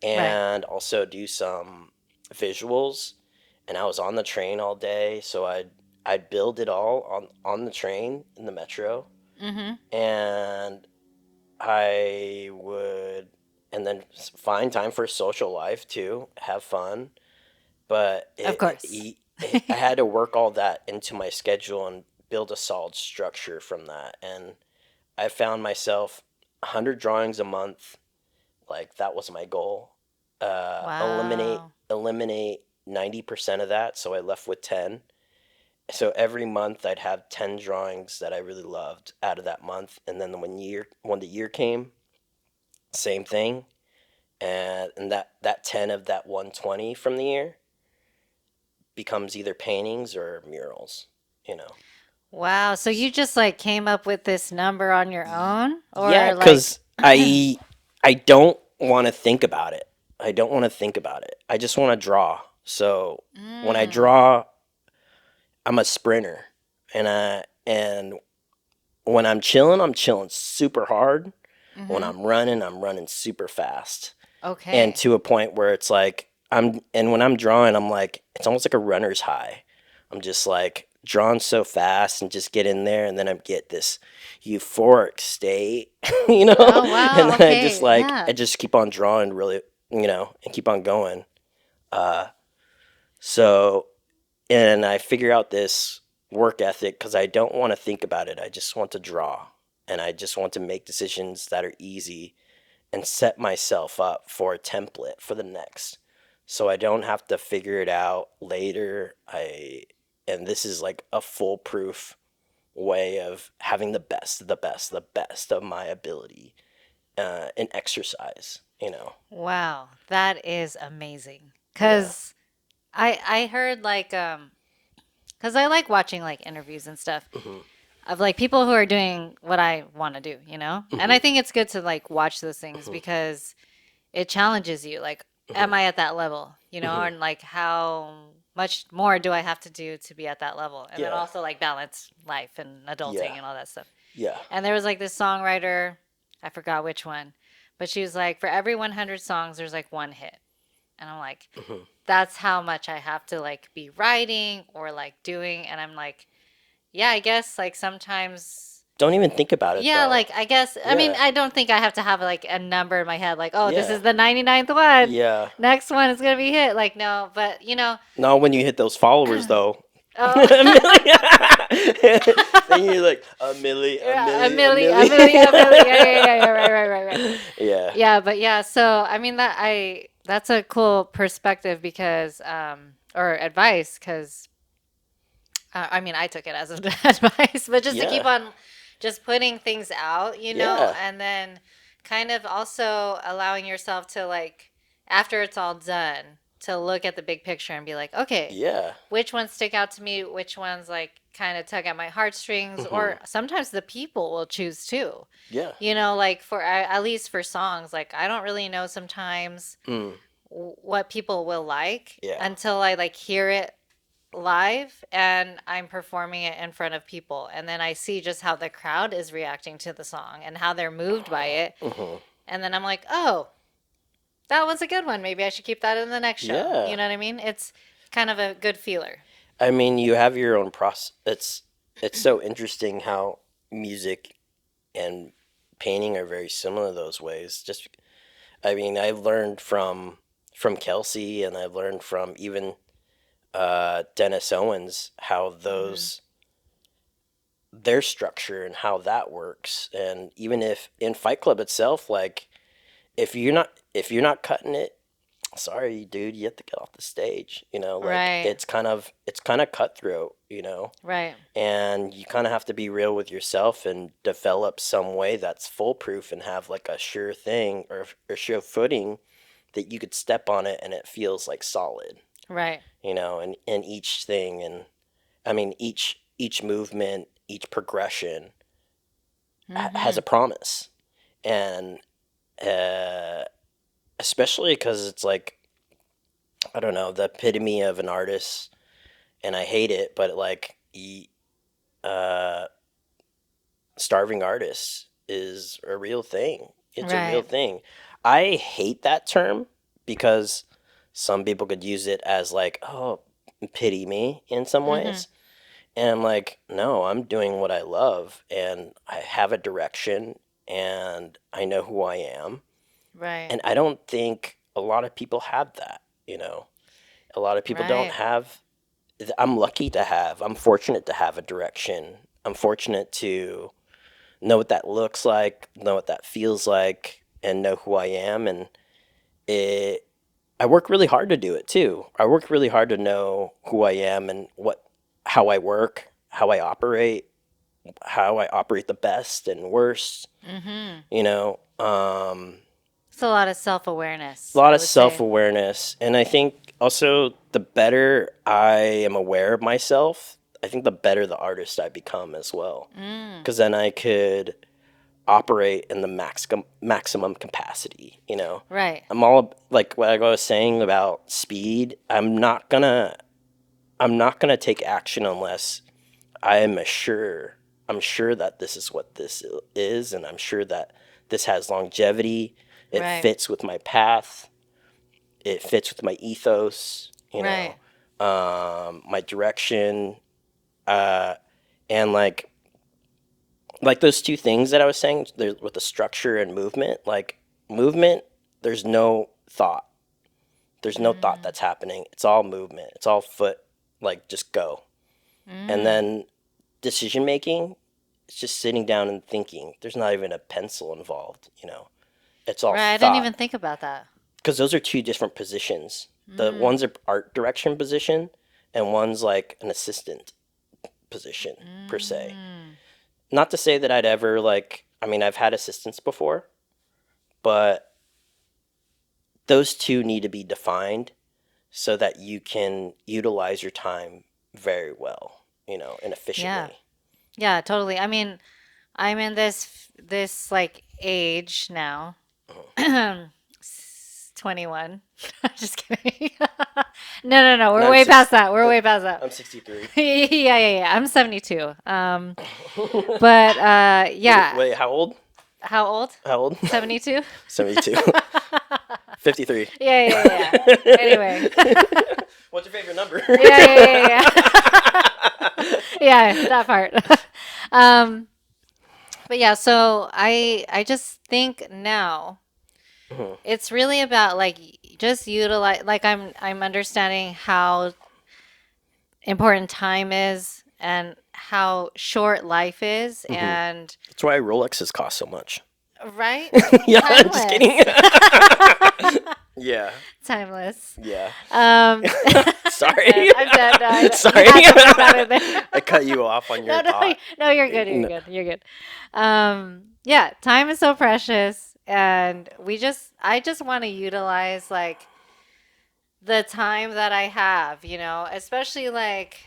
Right. and also do some visuals, and I was on the train all day, so I'd build it all on the train in the metro, Mhm. and I would, and then find time for social life too, have fun. But Of course. I had to work all that into my schedule and build a solid structure from that. And I found myself 100 drawings a month. Like that was my goal. Eliminate Wow. eliminate 90% of that, so I left with 10. So every month I'd have 10 drawings that I really loved out of that month, and then when the year came, same thing, and that 10 of that 120 from the year becomes either paintings or murals, you know. Wow. So you just like came up with this number on your own Yeah, or like cuz I don't want to think about it. I don't want to think about it. I just want to draw. So when I mm, draw, I'm a sprinter. And when I'm chilling super hard. When mhm. I'm running super fast. And Okay. to a point where it's like and when I'm drawing, I'm like it's almost like a runner's high. I'm just like drawing so fast and just get in there, and then I get this euphoric state, you know? Oh And wow. then Okay. I Yeah. just keep on drawing really, and keep on going. Uh so and I figure out this work ethic because I don't want to think about it. I just want to draw, and I just want to make decisions that are easy and set myself up for a template for the next. So I don't have to figure it out later. And this is like a foolproof way of having the best of my ability in exercise, you know. Wow. That is amazing. Yeah. Cuz I heard like cuz I like watching like interviews and stuff Hmm. of like people who are doing what I want to do, you know? And Hmm. I think it's good to like watch those things Hmm. because it challenges you. Like, am Hmm. I at that level? You know, Hmm. and like how much more do I have to do to be at that level? And then Yeah. also like balance life and Yeah. adulting and all that stuff. Yeah. And there was like this songwriter, I forgot which one, but she was like, for every 100 songs, there's like one hit. And I'm like, Hmm. that's how much I have to like be writing or like doing. And I'm like, yeah, I guess like sometimes Don't even think about it yeah, though. like I guess I mean Yeah. I don't think I have to have like a number in my head like oh this Yeah. is the 99th one. Yeah. Next one is going to be hit. Like no, but you know, Not when you hit those followers though. oh A million. Then you're like a milli, a yeah, a milli, a milli, a milli. milli, a milli. Yeah, right. Yeah. Yeah, but yeah, so I mean that's a cool perspective because or advice because I mean I took it as advice, but just to keep Yeah. on just putting things out, you know, Yeah. and then kind of also allowing yourself to like after it's all done to look at the big picture and be like, okay, Yeah. which ones stick out to me, which ones like kind of tug at my heartstrings, Hmm. or sometimes the people will choose too. Yeah. You know, like for at least for songs, like I don't really know sometimes Mm. what people will like Yeah. until I like hear it live and I'm performing it in front of people. And then I see just how the crowd is reacting to the song and how they're moved by it. Hmm. And then I'm like, oh, that was a good one. Maybe I should keep that in the next show. Yeah. You know what I mean? It's kind of a good feeler. I mean, you have your own process. It's so interesting how music and painting are very similar those ways. Just I mean, I've learned from Kelsey, and I've learned from even Dennis Owens how Hmm. those their structure and how that works. And even if in Fight Club itself, like if you're not cutting it, sorry, dude, you have to get off the stage. You know, like Right. it's kind of cutthroat. You know, Right. and you kind of have to be real with yourself and develop some way that's foolproof and have like a sure thing or sure footing that you could step on it and it feels like solid. Right. You know, and each thing and I mean each movement, each progression has Hmm. a promise. And uh, especially because it's like I don't know the epitome of an artist, and I hate it, but like uh, starving artists is a real thing. It's a real Right. thing. I hate that term because some people could use it as like, oh, pity me in some Hmm. ways. And I'm like, no, I'm doing what I love and I have a direction and I know who I am. Right. And I don't think a lot of people have that, you know. A lot of people don't Right. have I'm lucky to have. I'm fortunate to have a direction. I'm fortunate to know what that looks like, know what that feels like, and know who I am. And it, I work really hard to do it too. I work really hard to know who I am and how I work, how I operate the best and worst, Mm-hmm. you know. It's a lot of self A awareness, lot I of would say. self-awareness, and I think also the better I am aware of myself, I think the better the artist I become as well, Mm, because then I could operate in the maximum capacity, you know. right. I'm all like what I was saying about speed. I'm not gonna take action unless I am I'm sure that this is what this is, and I'm sure that this has longevity. It Right. fits with my path. It fits with my ethos, Right. my direction, uh, and like those two things that I was saying with the structure and movement. Like movement, there's no thought. There's no thought Mm, that's happening. It's all movement. It's all foot, like just go. And mm. then decision making, it's just sitting down and thinking. There's not even a pencil involved. It's all Right. I didn't thought. even think about that. Because those are two different positions. The Mm, one's an art direction position, and one's like an assistant position per se. mm. Not to say that I'd ever like. I mean, I've had assistants before, but those two need to be defined so that you can utilize your time very well, and Yeah. efficiently. Yeah, totally. I mean, I'm in this like age now. Mhm. 21. Just kidding. No, no, no. And We're way past that. We're way past that. I'm 63. Yeah, yeah, yeah. I'm 72. But Wait, yeah. wait, how old? How old? How old? 72? 72. 53. Yeah, yeah, yeah. Anyway. What's your favorite number? Yeah, yeah, yeah, yeah. Yeah, that part. Um, but yeah, so I just think now Mhm, it's really about like just utilize like I'm understanding how important time is and how short life is mhm. and That's why Rolexes cost so much. right? Yeah, I'm just Timeless. kidding. Yeah, Timeless. yeah. I'm dead. Sorry. I'm dead. No, you Sorry. had to put that in there. I cut you off on your No, no, thought. no, you're good. You're No. good. You're good. Yeah, time is so precious, and I just want to utilize like the time that I have, especially like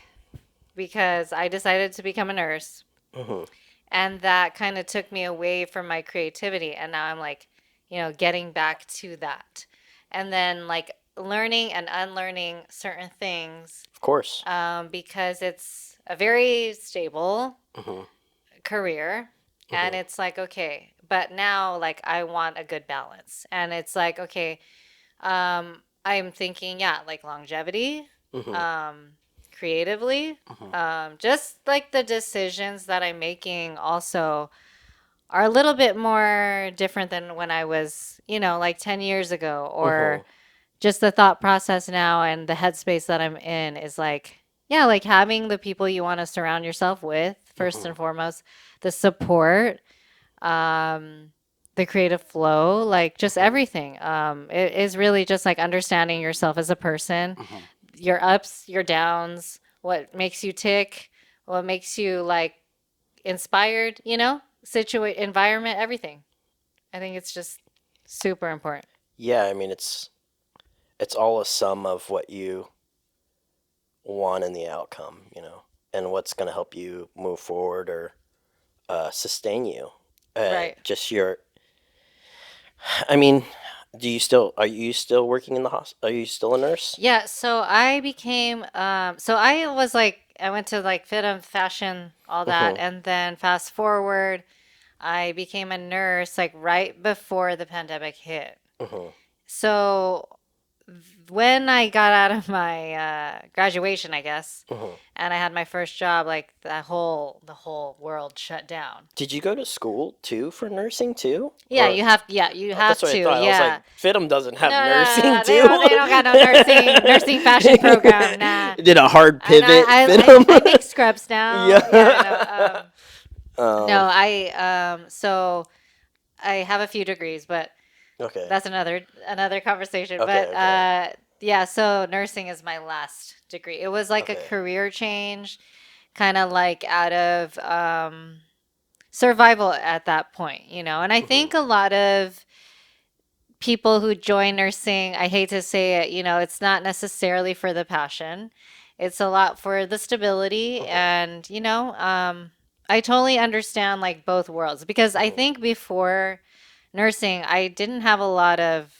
because I decided to become a nurse, Mhm, and that kind of took me away from my creativity, and now I'm like, getting back to that, and then like learning and unlearning certain things, of course. because it's a very stable Mhm, career, and mhm, it's like okay, but now like I want a good balance, and it's like okay, I'm thinking yeah, like longevity, mhm, um creatively, mhm, just like the decisions that I'm making also are a little bit more different than when I was, like 10 years ago, or mhm, just the thought process now and the headspace that I'm in is like, yeah, like having the people you want to surround yourself with, first mhm, and foremost, the support, um, the creative flow, like just mhm, everything. It is really just like understanding yourself as a person, mhm. your ups, your downs, what makes you tick, what makes you like inspired, environment, everything. I think it's just super important. Yeah, I mean it's all a sum of what you want in the outcome, and what's going to help you move forward or sustain you. Right. Just your, I mean, are you still working in the hospital? Are you still a nurse? Yeah, so I became so I was like I went to like fit and fashion, all that, Mm-hmm. and then fast forward, I became a nurse like right before the pandemic hit. Mm-hmm. So when I got out of my graduation, I guess, Mm-hmm. and I had my first job, like the whole world shut down. Did you go to school too for nursing too? Yeah, Or you that's have what I to. thought. I was like, Yeah. FITM doesn't No, have no, no, no, nursing no. too. They don't got no nursing fashion program. Nah. Did a hard And pivot FITM? I make scrubs now. Yeah, Yeah. no, Um. so I have a few degrees, but Okay. that's another conversation. Okay. But Okay. yeah, so nursing is my last degree. It was like a Okay. career change, kind of like out of survival at that point, you know. And I Hmm. think a lot of people who join nursing, I hate to say it, you know, it's not necessarily for the passion. It's a lot for the stability. Hmm. And, you know, I totally understand like both worlds because I Hmm. think before nursing, I didn't have a lot of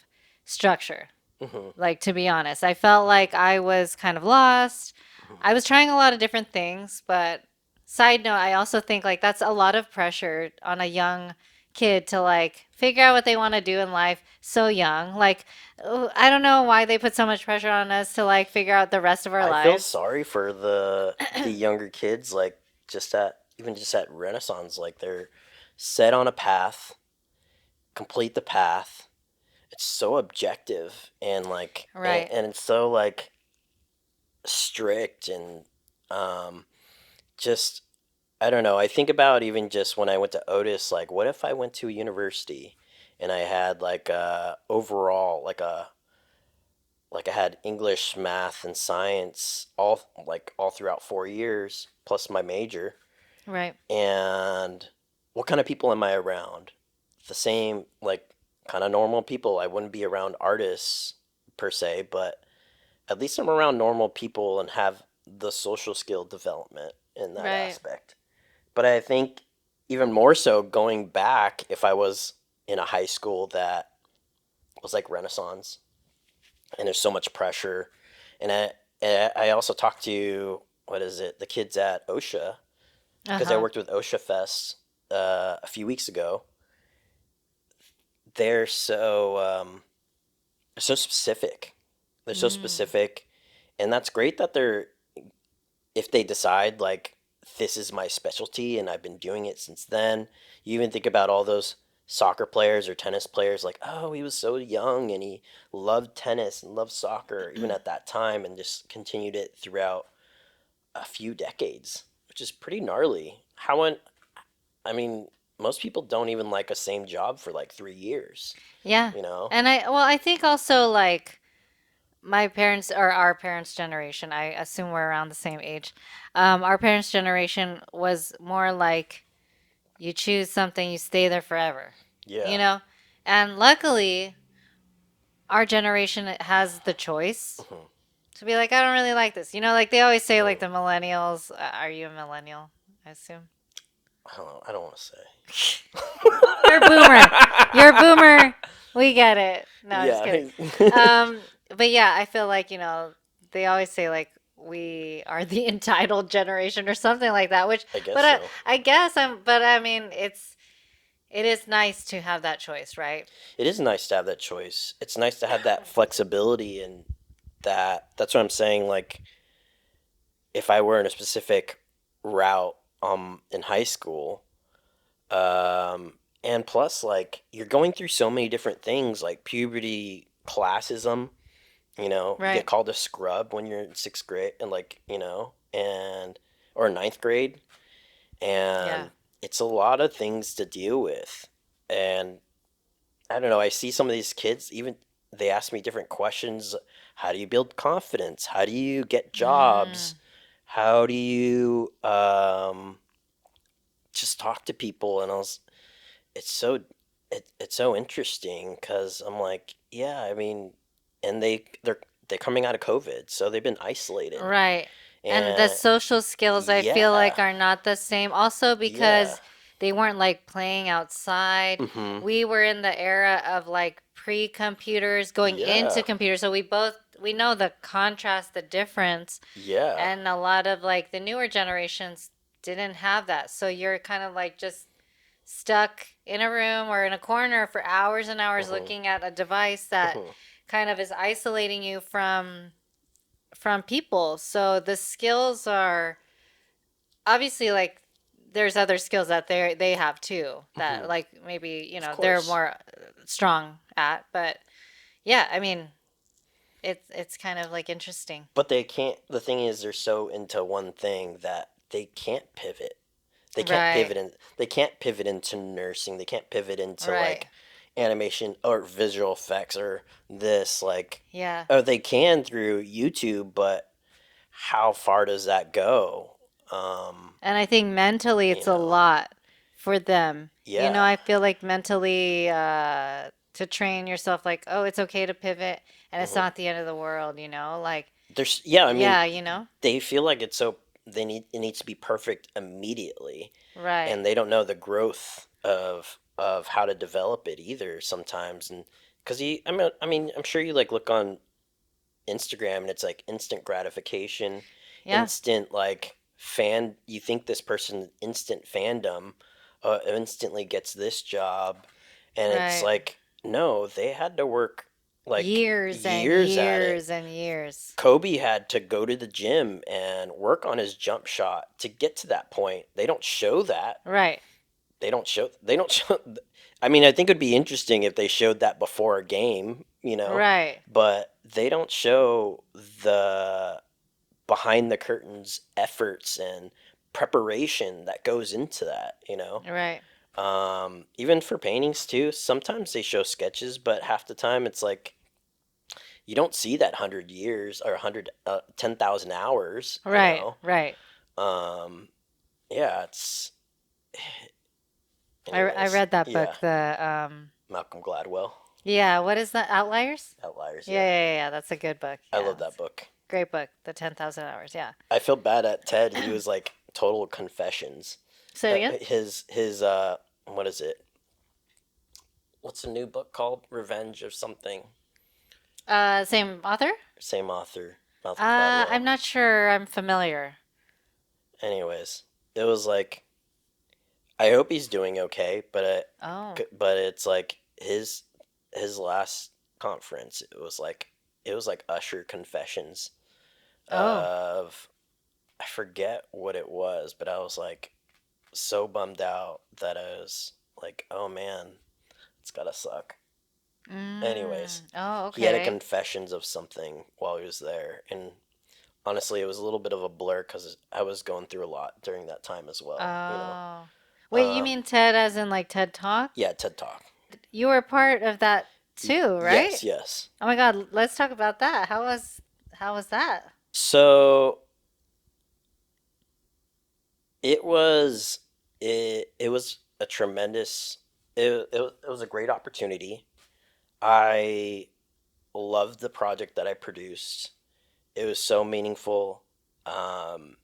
structure. Hmm. Like, to be honest, I felt Hmm. like I was kind of lost. Hmm. I was trying a lot of different things, but side note, I also think like that's a lot of pressure on a young kid to like figure out what they want to do in life so young. Like, I don't know why they put so much pressure on us to like figure out the rest of our I feel lives. sorry for the younger kids, like just at even just at Renaissance, like they're set on a path, complete the path. It's so objective and like Right. and it's so like strict and um just I don't know. I think about even just when I went to Otis, like what if I went to a university and I had like overall like I had English, math, and science all throughout 4 years plus my major. Right. And what kind of people am I around? The same like kind of normal people. I wouldn't be around artists per se, but at least I'm around normal people and have the social skill development in that Right. aspect. But I think even more so going back if I was in a high school that was like Renaissance and there's so much pressure. And I also talked to what is it the kids at OSHA because I Uh-huh. worked with OSHA Fest a few weeks ago. They're so specific. They're so Mm. specific, and that's great that they're if they decide like this is my specialty and I've been doing it since then. You even think about all those soccer players or tennis players like, oh, he was so young and he loved tennis and loved soccer even at that time and just continued it throughout a few decades, which is pretty gnarly. I mean, most people don't even like a same job for like 3 years, Yeah. you know? And I think also like my parents or our parents' generation, I assume we're around the same age. Our parents' generation was more like you choose something, you stay there forever, you Yeah. know? And luckily, our generation has the choice Hmm. to be like, I don't really like this. You know, like they always say, Hmm. like the millennials, are you a millennial? I assume. I don't know. I don't want to say. You're a boomer. You're a boomer. We get it. No, I'm just kidding. Yeah. Um, but yeah, I feel like, you know, they always say like we are the entitled generation or something like that, which I guess but so. I guess but I mean, it is nice to have that choice, right? It is nice to have that choice. It's nice to have that flexibility and that's what I'm saying. Like if I were in a specific route in high school, and plus like you're going through so many different things like puberty, classism, you get Right. called a scrub when you're in 6th grade and like, and or ninth grade Yeah. and it's a lot of things to deal with. And I don't know. I see some of these kids, even they ask me different questions. How do you build confidence? How do you get jobs? Mm. How do you just talk to people? And it's so, it's so interesting because I'm like, yeah, I mean, and they're coming out of COVID, so they've been isolated, Right. And the and social skills I feel yeah, like are not the same. Also yeah, because they weren't like playing outside. mm-hmm, We were in the era of like pre-computers going yeah, into computers. So we know the contrast, the difference. yeah, And a lot of like the newer generations didn't have that. So you're kind of like just stuck in a room or in a corner for hours and hours mm-hmm, looking at a device that mm-hmm, kind of is isolating you from people. So the skills are obviously like there's other skills that they have too mm-hmm. that like maybe, you Of know, they're course. more strong at, but yeah, I mean, it's kind of like interesting. But they can't. The thing is, they're so into one thing that they can't pivot. They can't Right. pivot in. They can't pivot into nursing. They can't pivot into Right. like animation or visual effects or this like, Yeah. oh, they can through YouTube, but how far does that go? Um, And I think mentally you it's a know, lot for them. You know, yeah. I feel like mentally to train yourself, like, oh, it's okay to pivot and it's hmm not the end of the world, you know? Like, There's yeah, I mean, yeah, you know? they feel like it's so they need it needs to be perfect immediately, Right. and they don't know the growth of how to develop it either sometimes. And because I mean, I'm sure you like look on Instagram and it's like instant gratification, Yeah. instant like fan. You think this person instant fandom, instantly gets this job, and it's Right. like no, they had to work like Years and years at it. years and years. Kobe had to go to the gym and work on his jump shot to get to that point. They don't show that. Right. They don't show. I mean, I think it'd be interesting if they showed that before a game, Right. but they don't show the behind the curtains efforts and preparation that goes into that. Right. Even for paintings too, sometimes they show sketches, but half the time it's like you don't see that 100 years or 10,000 hours. Right. Right. Um, yeah, I anyways, read that yeah, book, the Malcolm Gladwell, yeah, what is that? Outliers? Outliers. Yeah, Yeah, yeah, yeah, yeah. That's a good book. I Yeah. love that book. Great book. The 10,000 Hours. Yeah. I feel bad at Ted. He was like total confessions. Say it again. His what is it? What's the new book called? Revenge of something. Same author? Same author, Malcolm Gladwell. I'm not sure I'm familiar. Anyways, it was like I hope he's doing okay, Oh. but it's like his last conference. It was like Usher confessions Oh. of I forget what it was, but I was like so bummed out that I was like, oh man, it's gotta suck. Anyways, Oh, he had a okay. confessions of something while he was there, and honestly, it was a little bit of a blur because I was going through a lot during that time as well. Oh. Wait, you Um, mean TED as in like TED Talk? yeah, TED Talk. You were part of that too, right? Yes, yes. Oh my God, let's talk about that. How was that? So it was it was a tremendous it was a great opportunity. I loved the project that I produced. It was so meaningful. Um,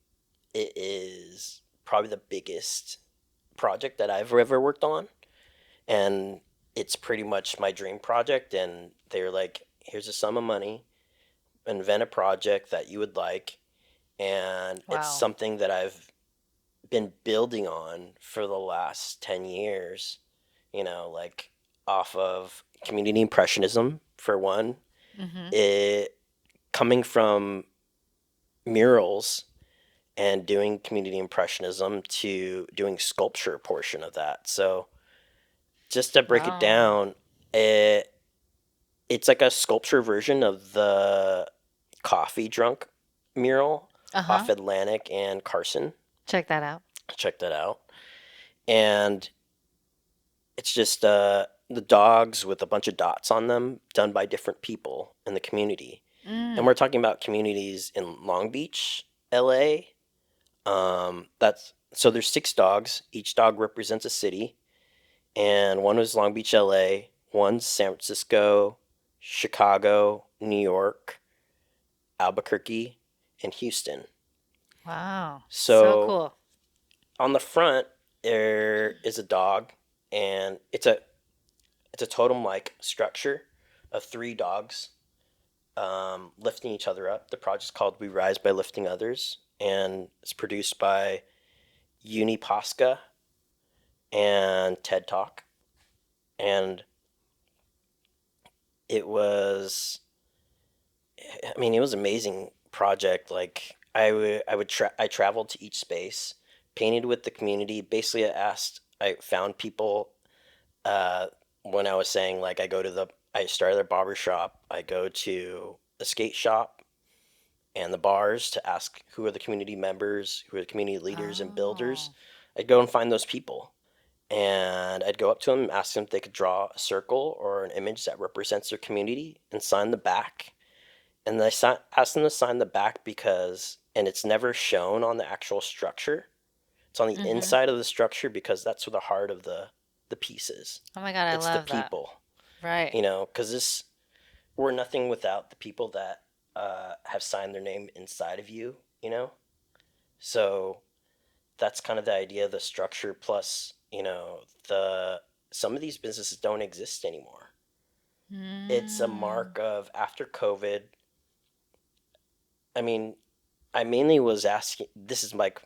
it is probably the biggest project that I've ever worked on, and it's pretty much my dream project. And they were like, "Here's a sum of money. Invent a project that you would like." And it's Wow. something that I've been building on for the last 10 years, like off of community impressionism for one, Mm-hmm. it coming from murals and doing community impressionism to doing sculpture portion of that. So just to break it Wow. down, it's like a sculpture version of the coffee drunk mural Uh-huh. off Atlantic and Carson. Check that out. Check that out. And it's just the dogs with a bunch of dots on them done by different people in the community. And Mm. we're talking about communities in Long Beach, LA. That's so there's 6 dogs. Each dog represents a city, and one was Long Beach, LA. One's San Francisco, Chicago, New York, Albuquerque, and Houston. Wow. So So cool. on the front there is a dog, and it's a totem like structure of 3 dogs lifting each other up. The project's called We Rise by Lifting Others, and it's produced by Uni Pasca and TED Talk. And it was, I mean, it was an amazing project. Like I traveled to each space, painted with the community. Basically, I found people uh, when I was saying like I started a barber shop. I go to the skate shop and the bars to ask who are the community members, who are the community leaders and builders. Oh. I'd go and find those people, and I'd go up to them, ask them if they could draw a circle or an image that represents their community and sign the back. And asked them to sign the back because, and it's never shown on the actual structure. It's on the Mm-hmm. inside of the structure because that's where the heart of the piece is. Oh my God, I It's the love that. people, Right. because this we're nothing without the people that have signed their name inside of you. So that's kind of the idea of the structure. Plus, the some of these businesses don't exist anymore. It's a Mm. mark of after COVID. I mean, I mainly was asking. This is like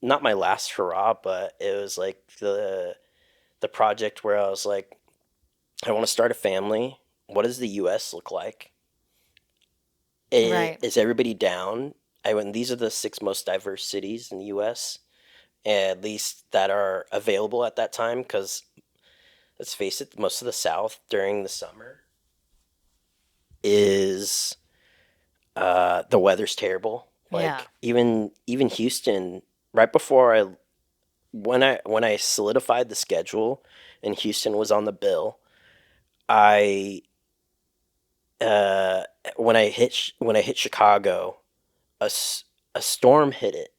not my last hurrah, but it was like the project where I was like, I want to start a family. What does the U.S. look like? Right. Is everybody down? I went. These are the six most diverse cities in the U.S. At least that are available at that time. Because let's face it, most of the South during the summer is the weather's terrible. Yeah. Like even Houston, right before when I solidified the schedule, and Houston was on the bill, I uh, when I hit Chicago, a, a storm hit it,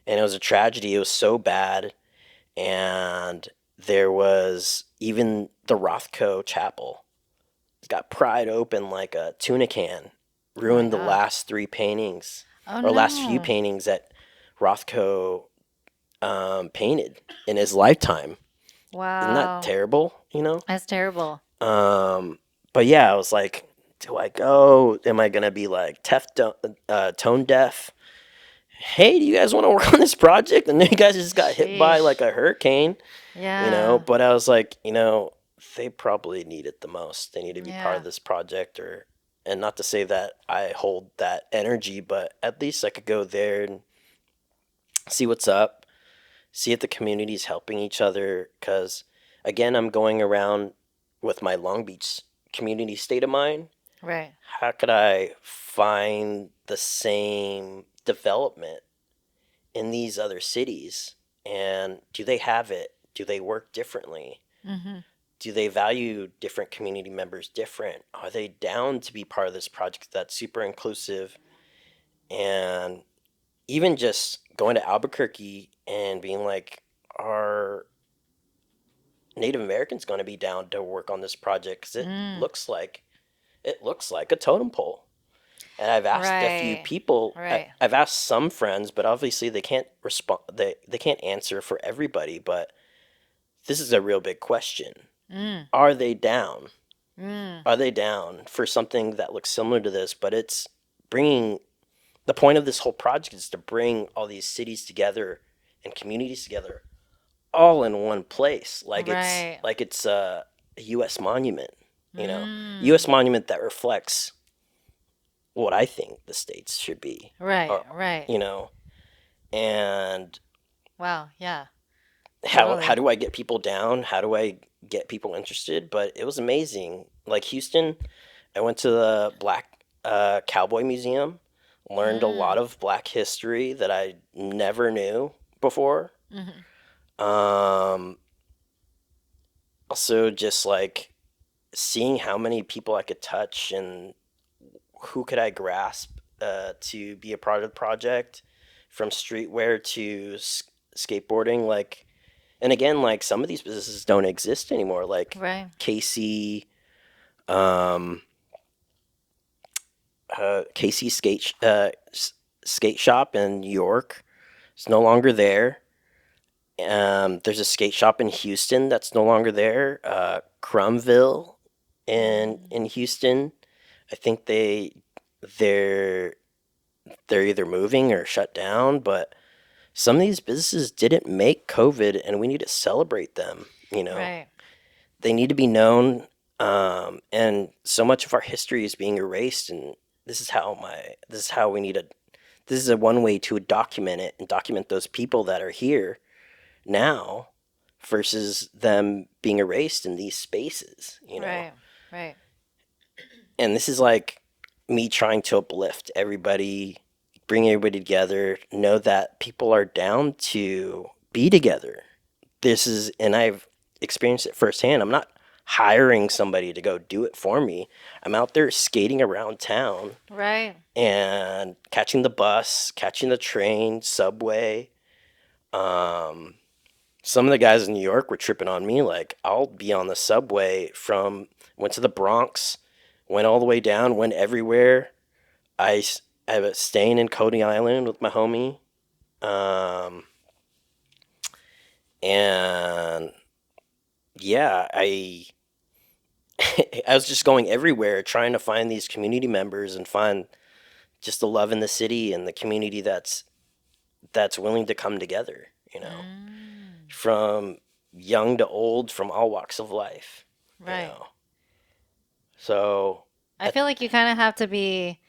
and it was a tragedy. It was so bad, and there was even the Rothko Chapel got pried open like a tuna can, Oh my ruined the God. last three paintings Oh or last few no. paintings that Rothko painted in his lifetime. Isn't that Wow. terrible? That's terrible. Um, but yeah, I was like, do I go? Am I gonna be like tone deaf? Hey, do you guys want to work on this project? And then you guys just got hit by like Sheesh. a hurricane, Yeah. But I was like, they probably need it the most. They need to be part Yeah. of this project, and not to say that I hold that energy, but at least I could go there and see what's up, see if the community's helping each other. Because again, I'm going around with my Long Beach community state of mind. Right. How could I find the same development in these other cities? And do they have it? Do they work differently? Mm-hmm. Do they value different community members different? Are they down to be part of this project that's super inclusive? And even just going to Albuquerque and being like, are Native Americans going to be down to work on this project? Because Mm. it looks like a totem pole. And I've asked a few Right. people. Right. I've asked some friends, but obviously they can't respond. They can't answer for everybody. But this is a real big question. Mm. Are they down? Mm. Are they down for something that looks similar to this? But it's bringing the point of this whole project is to bring all these cities together and communities together, all in one place. Right. Like it's a U.S. monument. Mm. U.S. monument that reflects what I think the states should be. Right. Uh, Right. you know, and Wow. Yeah. how Totally. do I get people down? How do I get people interested? But it was amazing. Like Houston, I went to the Black Cowboy Museum, learned a Mm. lot of Black history that I never knew before. Mm-hmm. Um, Also, just like seeing how many people I could touch and who could I grasp to be a part of the project, from streetwear to skateboarding. Like, and again, like some of these businesses don't exist anymore. Like Right. Casey, um, Casey skate shop in New York. It's no longer there. There's a skate shop in Houston that's no longer there. Crumville in Mm. Houston. I think they're they're either moving or shut down, but some of these businesses didn't make COVID, and we need to celebrate them. Right. They need to be known, and so much of our history is being erased. And this is how we need to. This is a one way to document it and document those people that are here now versus them being erased in these spaces. Right. Right. And this is like me trying to uplift everybody, bring everybody together, know that people are down to be together. and I've experienced it firsthand. I'm not hiring somebody to go do it for me. I'm out there skating around town Right. and catching the bus, catching the train, subway. Um, some of the guys in New York were tripping on me. Like, I'll be on the subway went to the Bronx, went all the way down, went everywhere. I was staying in Coney Island with my homie. Um, and yeah, I was just going everywhere trying to find these community members and find just the love in the city and the community that's willing to come together, Mm, from young to old, from all walks of life, you right. know. So, I I, feel like you kind of have to be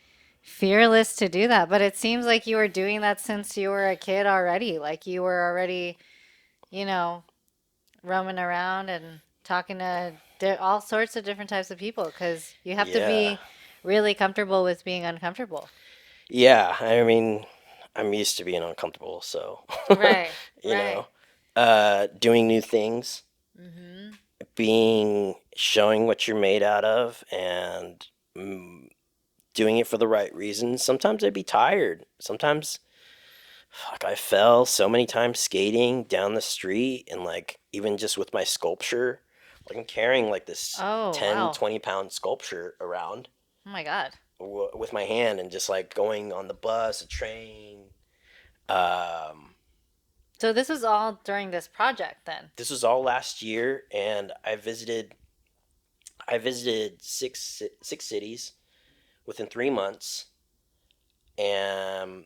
fearless to do that, but it seems like you were doing that since you were a kid already. Like you were already, you know, roaming around and talking to all sorts of different types of people because you have to yeah, be really comfortable with being uncomfortable. yeah. I mean, I'm used to being uncomfortable, so Right, you right. know, doing new things, Mm-hmm. showing what you're made out of, and mm, doing it for the right reasons. Sometimes I'd be tired. Sometimes, fuck, I fell so many times skating down the street, and like even just with my sculpture, like I'm carrying like this Oh, 10, wow. 20 pound sculpture around Oh my God. with my hand, and just like going on the bus, a train. Um, So this was all during this project then? this was all last year, and I visited six cities within 3 months, and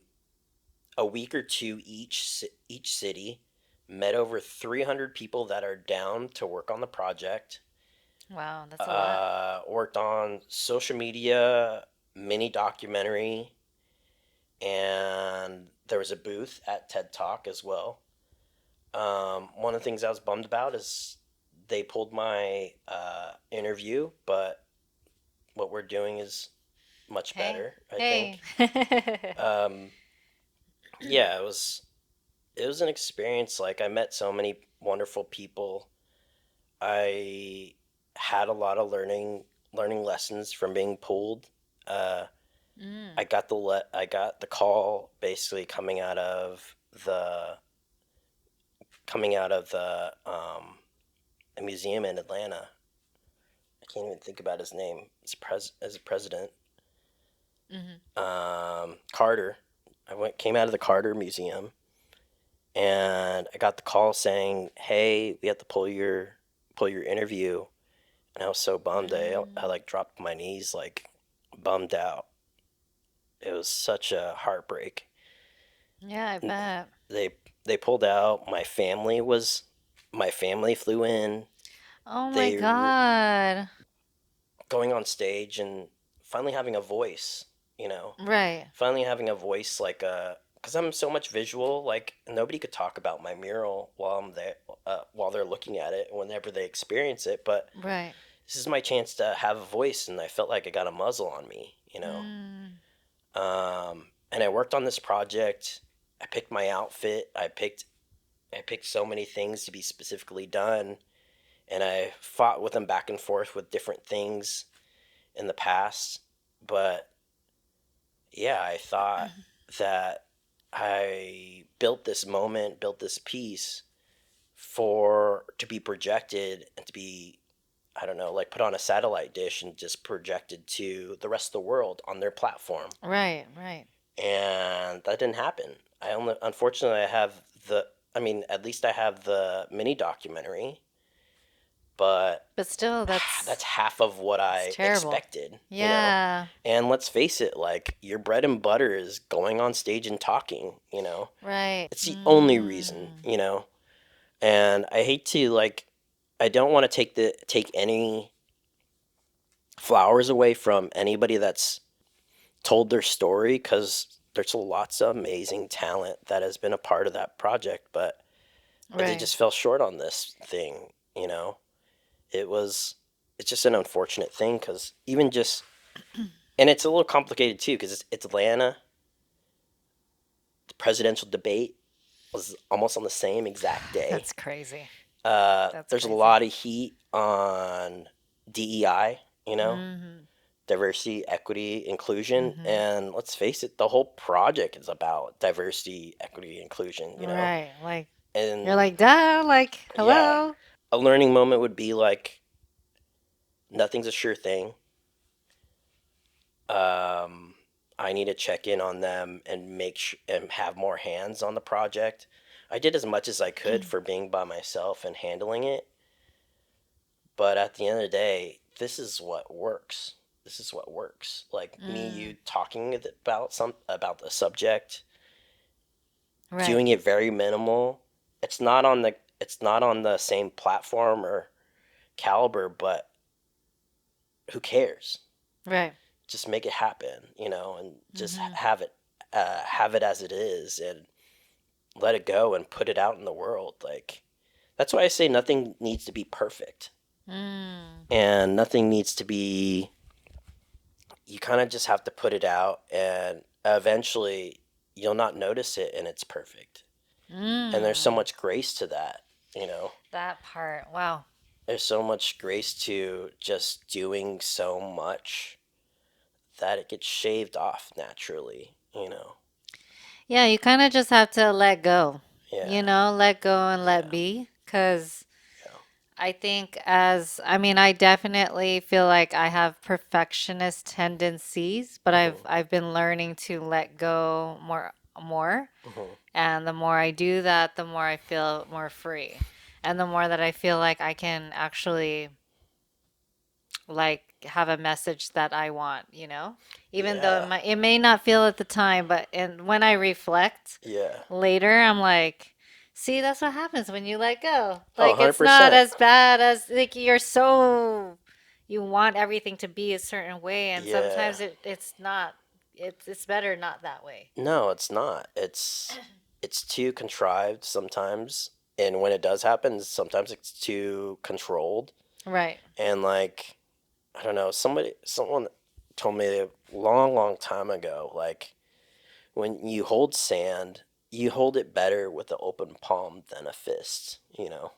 a week or two each city. Met over 300 people that are down to work on the project. Wow, that's a lot. Worked on social media, mini documentary, and there was a booth at TED Talk as well. One of the things I was bummed about is they pulled my interview, but what we're doing is much Hey, better, I hey. think. Um, yeah, it was an experience. Like, I met so many wonderful people. I had a lot of learning lessons from being pulled. Uh, Mm, I got the call basically the coming out of the a museum in Atlanta. I can't even think about his name. As president, mm-hmm. Carter. Came out of the Carter Museum, and I got the call saying, "Hey, we have to pull your interview." And I was so bummed. I Mm. like dropped my knees, like bummed out. It was such a heartbreak. Yeah, I N- bet. They they pulled out. My family flew in. Oh my They were God. going on stage and finally having a voice. You know, Right, finally having a voice, like because I'm so much visual. Like, nobody could talk about my mural while I'm there, while they're looking at it, whenever they experience it. But right. this is my chance to have a voice, and I felt like I got a muzzle on me. Mm, And I worked on this project. I picked my outfit. I picked so many things to be specifically done, and I fought with them back and forth with different things in the past. But yeah, I thought that I built this moment, built this piece for to be projected and to be, I don't know, like put on a satellite dish and just projected to the rest of the world on their platform. right, right. And that didn't happen. Unfortunately, I mean, at least I have the mini documentary, but But still, that's half of what that's I terrible. expected. Yeah, And let's face it, like, your bread and butter is going on stage and talking. right. It's the only Mm, reason. And I hate to, like, I don't want to take any flowers away from anybody that's told their story, because there's lots of amazing talent that has been a part of that project, but they right. just fell short on this thing. It was it's just an unfortunate thing, because even just and it's a little complicated too, because it's Atlanta. The presidential debate was almost on the same exact day. That's crazy. That's There's a crazy. lot of heat on DEI, you know, Mm-hmm. diversity, equity, inclusion, Mm-hmm. and let's face it, the whole project is about diversity, equity, inclusion, you know. Right. Like you're And like, duh, like, yeah, hello. a learning moment would be like nothing's a sure thing. Um, I need to check in on them and and have more hands on the project. I did as much as I could for being by myself and handling it, but at the end of the day, this is what works. This is what works. Like me, Mm. you talking about the subject, Right. doing it very minimal. It's not on the same platform or caliber, but who cares? Right. Just make it happen, and just Mm-hmm. have it as it is, and let it go and put it out in the world. Like that's why I say nothing needs to be perfect, Mm. and nothing needs to be. You kind of just have to put it out, and eventually you'll not notice it, and it's perfect. And there's so Mm. much grace to that, you know. That part. Wow. There's so much grace to just doing so much that it gets shaved off naturally, you know. Yeah, you kind of just have to let go. Yeah, Let go and let yeah, be. Because yeah. I think, I mean, I definitely feel like I have perfectionist tendencies, but I've Hmm. I've been learning to let go more. Hmm. And the more I do that, the more I feel more free. And the more that I feel like I can actually like have a message that I want. Even though Yeah, it may not feel at the time, but when I reflect yeah. later, I'm like, see, that's what happens when you let go. Oh, Like it's not 100%. as bad as like you want everything to be a certain way, and Yeah. sometimes it's not. It's better not that way. No, it's not. It's too contrived sometimes, and when it does happen, sometimes it's too controlled. Right. And like, I don't know, someone told me a long, long time ago, like when you hold sand, you hold it better with an open palm than a fist, you know.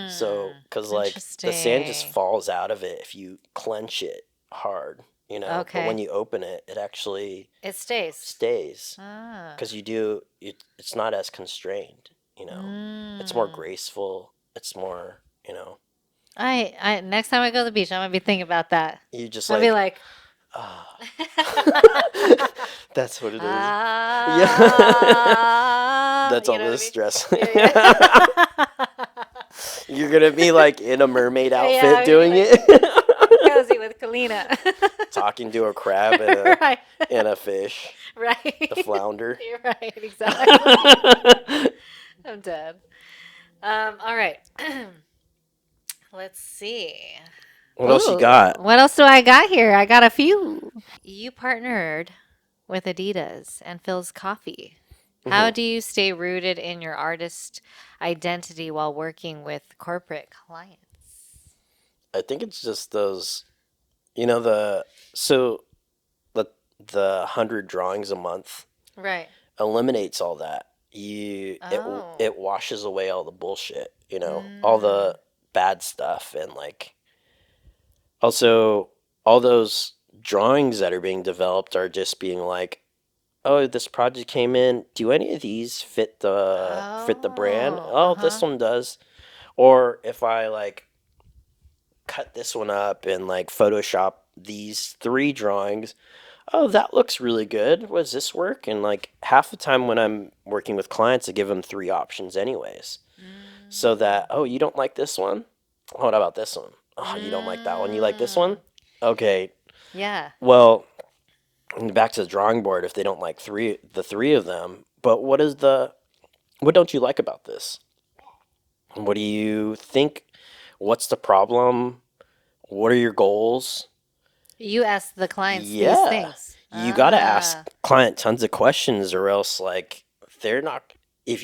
So, because like the sand just Interesting. falls out of it if you clench it hard, you know. But when Okay. you open it, it actually It stays. stays Ah. because it's not as constrained, you know. It's more Mm. graceful. It's more, you know. I next time I go to the beach, I'm gonna be thinking about that. You just I'll be like like, ah. That's what it is. Yeah. ah, That's you all know what the I mean? stress. Yeah, yeah. You're gonna be like in a mermaid Yeah, outfit I mean, doing like it. cozy with Calinnah. Talking to a crab and a Right. and a fish, a Right. flounder. You're right, exactly. I'm dead. All right. Let's see. What else you Ooh, got? what else do I got here? I got a few. You partnered with Adidas and Phil's Coffee. How Hmm. do you stay rooted in your artist identity while working with corporate clients? I think it's just those, you know, the the 100 drawings a month Right. eliminates all that. Oh. It washes away all the bullshit, all Mm. the bad stuff, and like also all those drawings that are being developed are just being like, oh, this project came in. Do any of these fit the brand? Oh. Oh, this Uh-huh. one does. Or if I like cut this one up and like Photoshop these three drawings, oh, that looks really good. Does this work? And like half the time when I'm working with clients, I give them three options anyways. So that, Mm. oh, you don't like this one? What about this one? Oh, you don't like that one. You like this one? Mm. Okay. Yeah. Well, back to the drawing board if they don't like the three of them. But what don't you like about this? What do you think? What's the problem? What are your goals? You ask the clients these Yeah. things. You got to Ah. ask client tons of questions or else like they're not if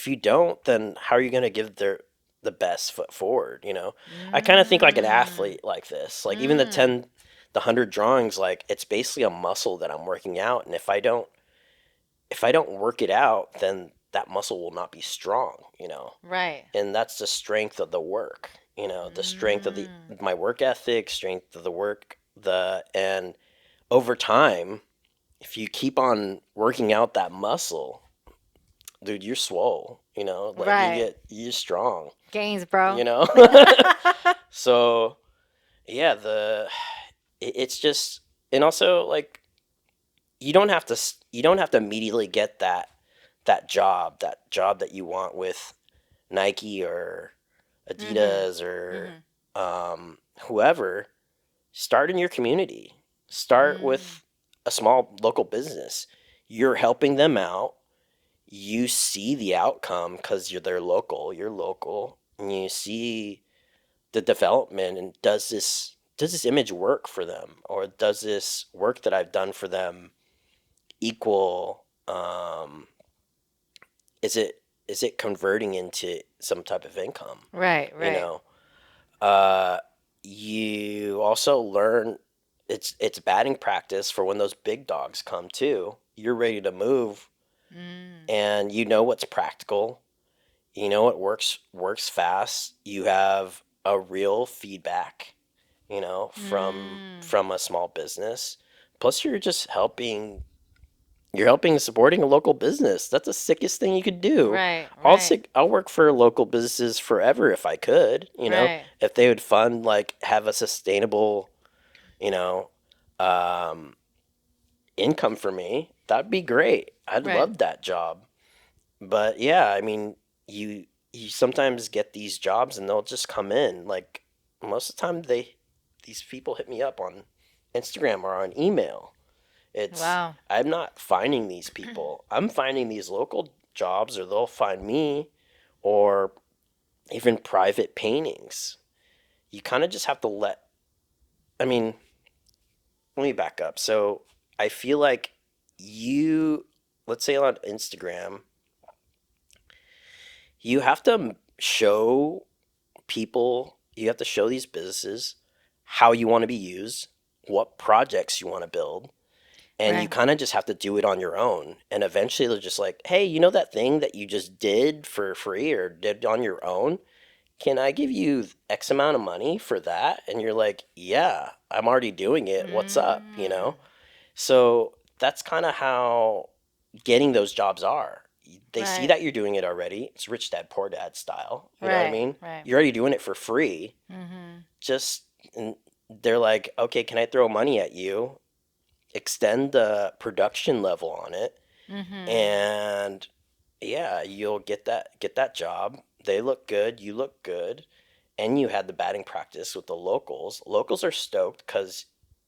you don't, then how are you going to give the best foot forward, you know? I kind of think like an Mm. athlete like this. Like even Mm. the 100 drawings, like it's basically a muscle that I'm working out, and if I don't work it out, then that muscle will not be strong, you know. Right. And that's the strength of the work, you know, the strength of the Mm. my work ethic, strength of the work, the and over time, if you keep on working out that muscle, dude, you're swole, you know, like Right. you're strong, Gains, bro. you know. So yeah, it's just, and also like you don't have to immediately get that job that you want with Nike or Mhm. Adidas or Mhm. whoever. Start in your community. Start Mm. with a small local business. You're helping them out. You see the outcome because they're local. You're local, and you see the development. And does this image work for them, or does this work that I've done for them equal? Is it converting into some type of income? Right, You right. know, uh, you also learn it's batting practice for when those big dogs come too. You're ready to move, Mm. and you know what's practical. You know what works fast. You have a real feedback, you know, Mm. from a small business. Plus, you're helping supporting a local business. That's the sickest thing you could do. Right, right, I'll work for local businesses forever if I could, you know, right, if they would fund, like, have a sustainable, you know, um, income for me, that'd be great. I'd right. love that job. But yeah, I mean, you sometimes get these jobs and they'll just come in. Like, most of the time these people hit me up on Instagram or on email. It's Wow. I'm not finding these people. I'm finding these local jobs, or they'll find me, or even private paintings. You kind of just have to I mean, let me back up. So I feel like you, let's say on Instagram, you have to show you have to show these businesses how you want to be used, what projects you want to build, and you Right. kind of just have to do it on your own. And eventually they're just like, hey, you know that thing that you just did for free or did on your own? Can I give you X amount of money for that? And you're like, yeah, I'm already doing it. What's up? You Mm. know? So that's kind of how getting those jobs are. They see Right, that you're doing it already. It's rich dad, poor dad style. You know what I right, mean? right. You're already doing it for free. Mhm. Just, and they're like, okay, can I throw money at you? Extend the production level on it, Mhm. and yeah, you'll get that job. They look good, you look good, and you had the batting practice with the locals. Locals are stoked because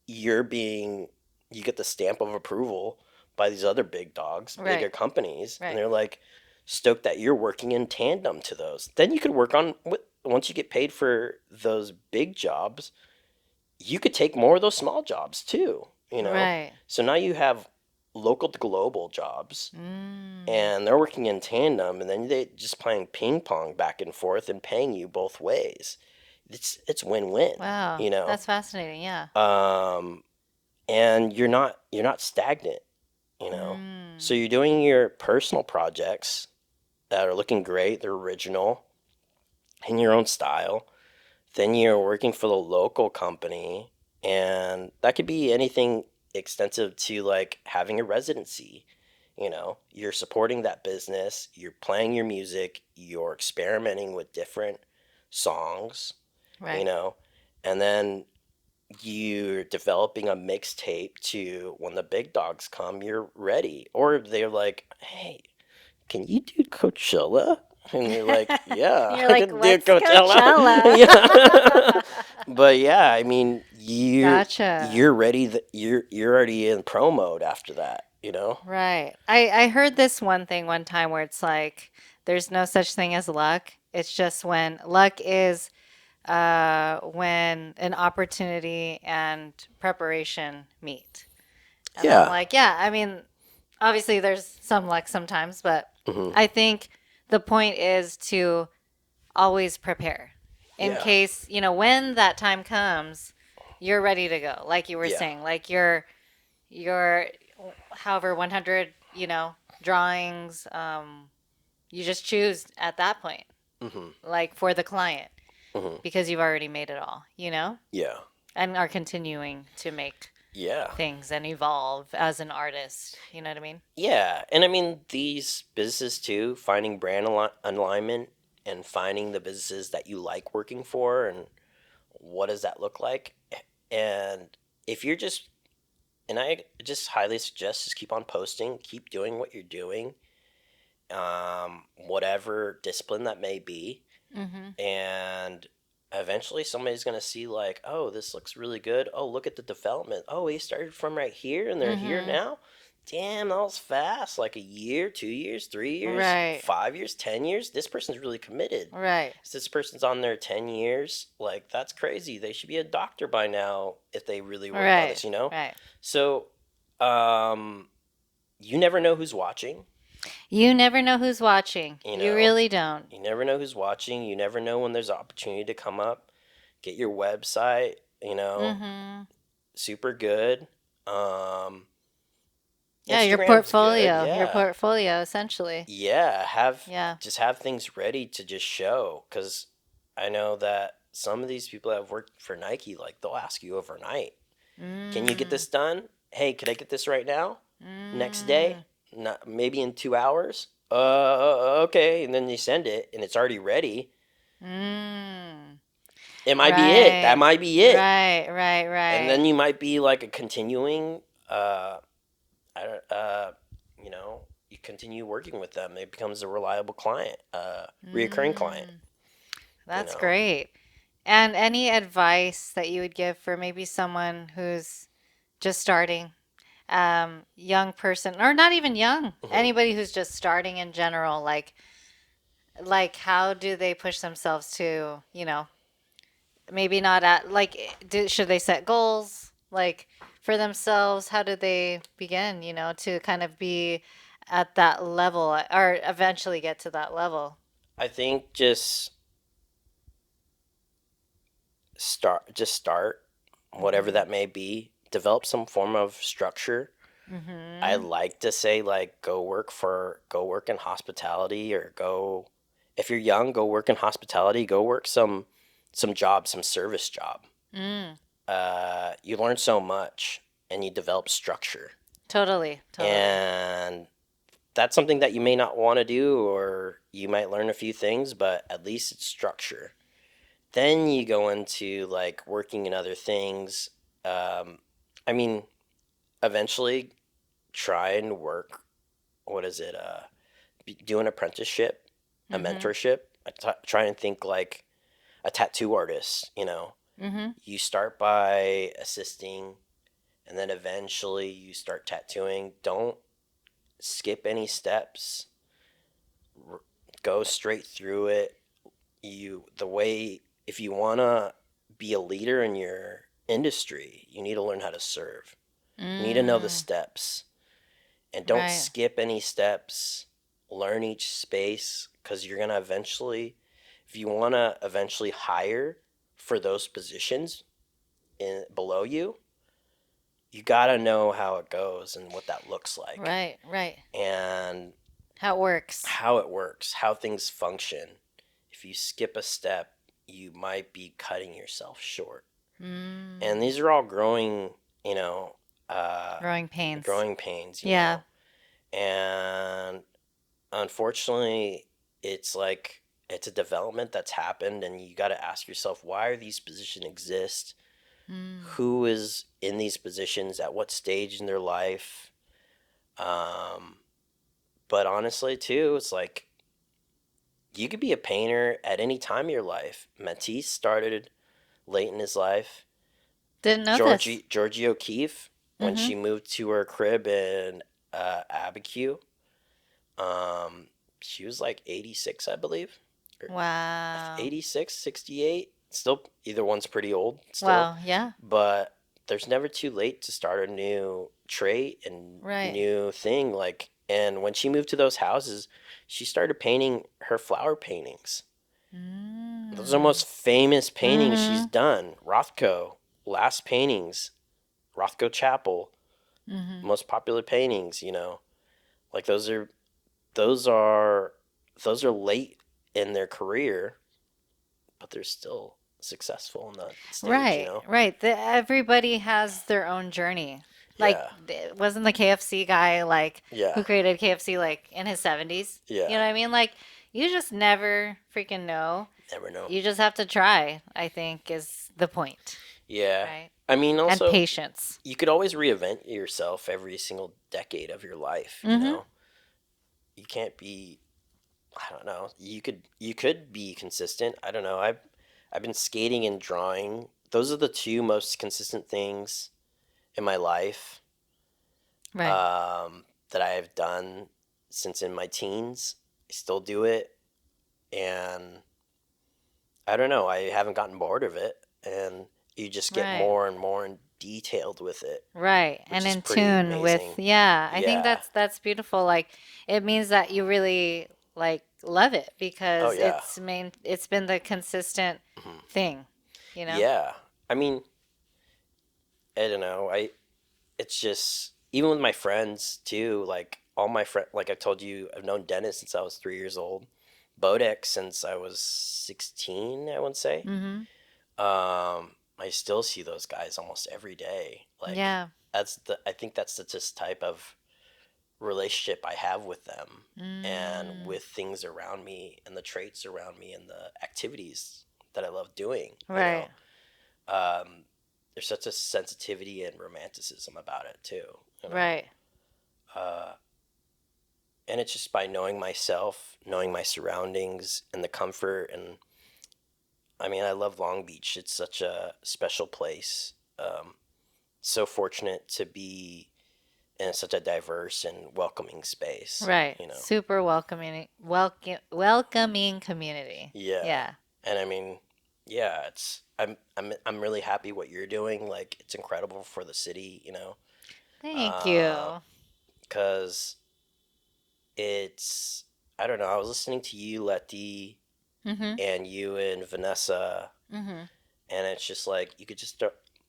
you're being you get the stamp of approval by these other big dogs, bigger Right, companies, and right. they're like stoked that you're working in tandem to those. Then you could work on once you get paid for those big jobs, you could take more of those small jobs too, you know? Right. So now you have local to global jobs, Mm. and they're working in tandem, and then they just playing ping pong back and forth and paying you both ways. It's win-win, Wow. you know? That's fascinating. Yeah. Um, and you're not stagnant, you know? So Mm. you're doing your personal projects that are looking great, they're original in your own style. Then you're working for the local company, and that could be anything extensive to like having a residency. You know, you're supporting that business, you're playing your music, you're experimenting with different songs, you Right. know, and then you're developing a mixtape to when the big dogs come, you're ready. Or they're like, hey, can you do Coachella? And you're like, yeah, You're I like, can do what's Coachella. Coachella? Yeah. But yeah, I mean, Gotcha. you're ready. You're already in pro mode after that. You know? Right. I heard this one thing one time where it's like there's no such thing as luck. It's just when luck is when an opportunity and preparation meet. And I'm Yeah. like, yeah, I mean, obviously there's some luck sometimes, but Hmm. I think the point is to always prepare in Yeah. case, when that time comes, you're ready to go. Like you were Yeah. saying, like your however 100, drawings, You just choose at that point, Hmm. like for the client, Hmm. because you've already made it all, Yeah. and are continuing to make Yeah. things and evolve as an artist. You know what I mean? Yeah. And I mean, these businesses too, finding brand alignment and finding the businesses that you like working for and what does that look like. And if you're just, and I just highly suggest just keep on posting, keep doing what you're doing, whatever discipline that may be. Mm-hmm. And eventually somebody's going to see, like, oh, this looks really good. Oh, look at the development. Oh, he started from right here and they're here Mm-hmm. now. Damn, that was fast. Like a year, 2 years, 3 years, Right. 5 years, 10 years. This person's really committed. Right. If this person's on there 10 years, like, that's crazy. They should be a doctor by now if they really worked on Right. this. Right. So um you never know who's watching. You never know who's watching. you You know really don't. you never know who's watching. You never know when there's opportunity to come up. Get your website, Mm-hmm. super good. Um, Yeah, your Instagram's good, portfolio. Your yeah. portfolio, essentially. Yeah, Yeah. just have things ready to just show. Because I know that some of these people that have worked for Nike, like, they'll ask you overnight, can you get Mm. this done? Hey, could I get this right now? Next day? Mm. Not, maybe in 2 hours? Okay. And then you send it, and it's already ready. Mm. It might be it. That Right. might be it. Right. Right. And Right. then you might be like a continuing, I don't, you continue working with them. It becomes a reliable client, reoccurring client. Mm. You That's know, great. And any advice that you would give for maybe someone who's just starting, young person, or not even young, hmm anybody who's just starting in general, like how do they push themselves to, maybe not at like, should they set goals like for themselves? How do they begin, to kind of be at that level or eventually get to that level? I think just start, whatever Mm-hmm. that may be. Develop some form of structure. I Mm-hmm. like to say, like, go work in hospitality, or go, if you're young, go work in hospitality. Go work some job, some service job. Mm. You learn so much, and you develop structure. Totally. Totally. And that's something that you may not want to do, or you might learn a few things, but at least it's structure. Then you go into, like, working in other things. Um, I mean, eventually try and work. What is it? Do an apprenticeship, a Mm-hmm. mentorship. Try and think like a tattoo artist. Mm-hmm. You start by assisting, and then eventually you start tattooing. Don't skip any steps. Go straight through it. If you want to be a leader in your industry, you need to learn how to serve. You need to know the Mm. steps, and don't Right. skip any steps. Learn each space, because you're going to eventually, if you want to eventually hire for those positions below you, you got to know how it goes and what that looks like, Right. Right. and How it works. how it works, how things function. If you skip a step, you might be cutting yourself short. And Mm. these are all you know, uh, Growing pains. growing pains, Yeah. and unfortunately, it's like, it's a development that's happened, and you got to ask yourself, why are these positions exist? Mm. Who is in these positions at what stage in their life? Um, but honestly, too, it's like, you could be a painter at any time in your life. Matisse started late in his life. Didn't know this. Georgie O'Keeffe, when Mm-hmm. she moved to her crib in Abiquiu, she was like 86, I believe. Or Wow. 86, 68. Still, either one's pretty old still. Wow. Yeah. But there's never too late to start a new trait and Right. new thing. Like, and when she moved to those houses, she started painting her flower paintings. Those are the Mm. most famous paintings she's Mm-hmm. done. Rothko, last paintings, Rothko Chapel, Mm-hmm. most popular paintings. Like, those are those are late in their career, but they're still successful in that stage, you Right, know? right. Everybody has their own journey. Like, Yeah, wasn't the KFC guy like yeah, who created KFC like in his 70s? You yeah. know what I mean? Like, you just never freaking know. Never know. You just have to try, I think, is the point, Yeah. right? I mean, And also, patience. you could always reinvent yourself every single decade of your life, you Mm-hmm. know? You can't be, I don't know. You could be consistent. I don't know. I've been skating and drawing. Those are the two most consistent things in my life, Right, that I have done since in my teens. I still do it, and I don't know. I haven't gotten bored of it, and you just get right. more and more detailed with it, Right. which And is in pretty tune with, amazing. yeah, I think Yeah. that's beautiful. Like it means that you really like love it Oh because yeah. it's been the consistent Mhm. thing, you know? Yeah. I mean, I don't know. It's just even with my friends too. Like all my friends, like I told you, I've known Dennis since I was 3 years old. Bodek since I was 16. I would say. Mm-hmm. I still see those guys almost every day. Like Yeah. I think that's the just type of relationship I have with them and Mm. with things around me and the traits around me and the activities that I love doing, you Right. know. Um, there's such a sensitivity and romanticism about it too, you know. Right. Uh, and it's just by knowing myself, knowing my surroundings and the comfort. And I mean, I love Long Beach. It's such a special place. So fortunate to be in such a diverse and welcoming space, Right. you know. Super welcoming community. Yeah. Yeah. And I mean, yeah, I'm really happy what you're doing. Like it's incredible for the city, you know. Thank Uh, you. cuz it's I don't know, I was listening to you, Letty, Mm-hmm. and you and Vanessa, Mm-hmm. and it's just like you could just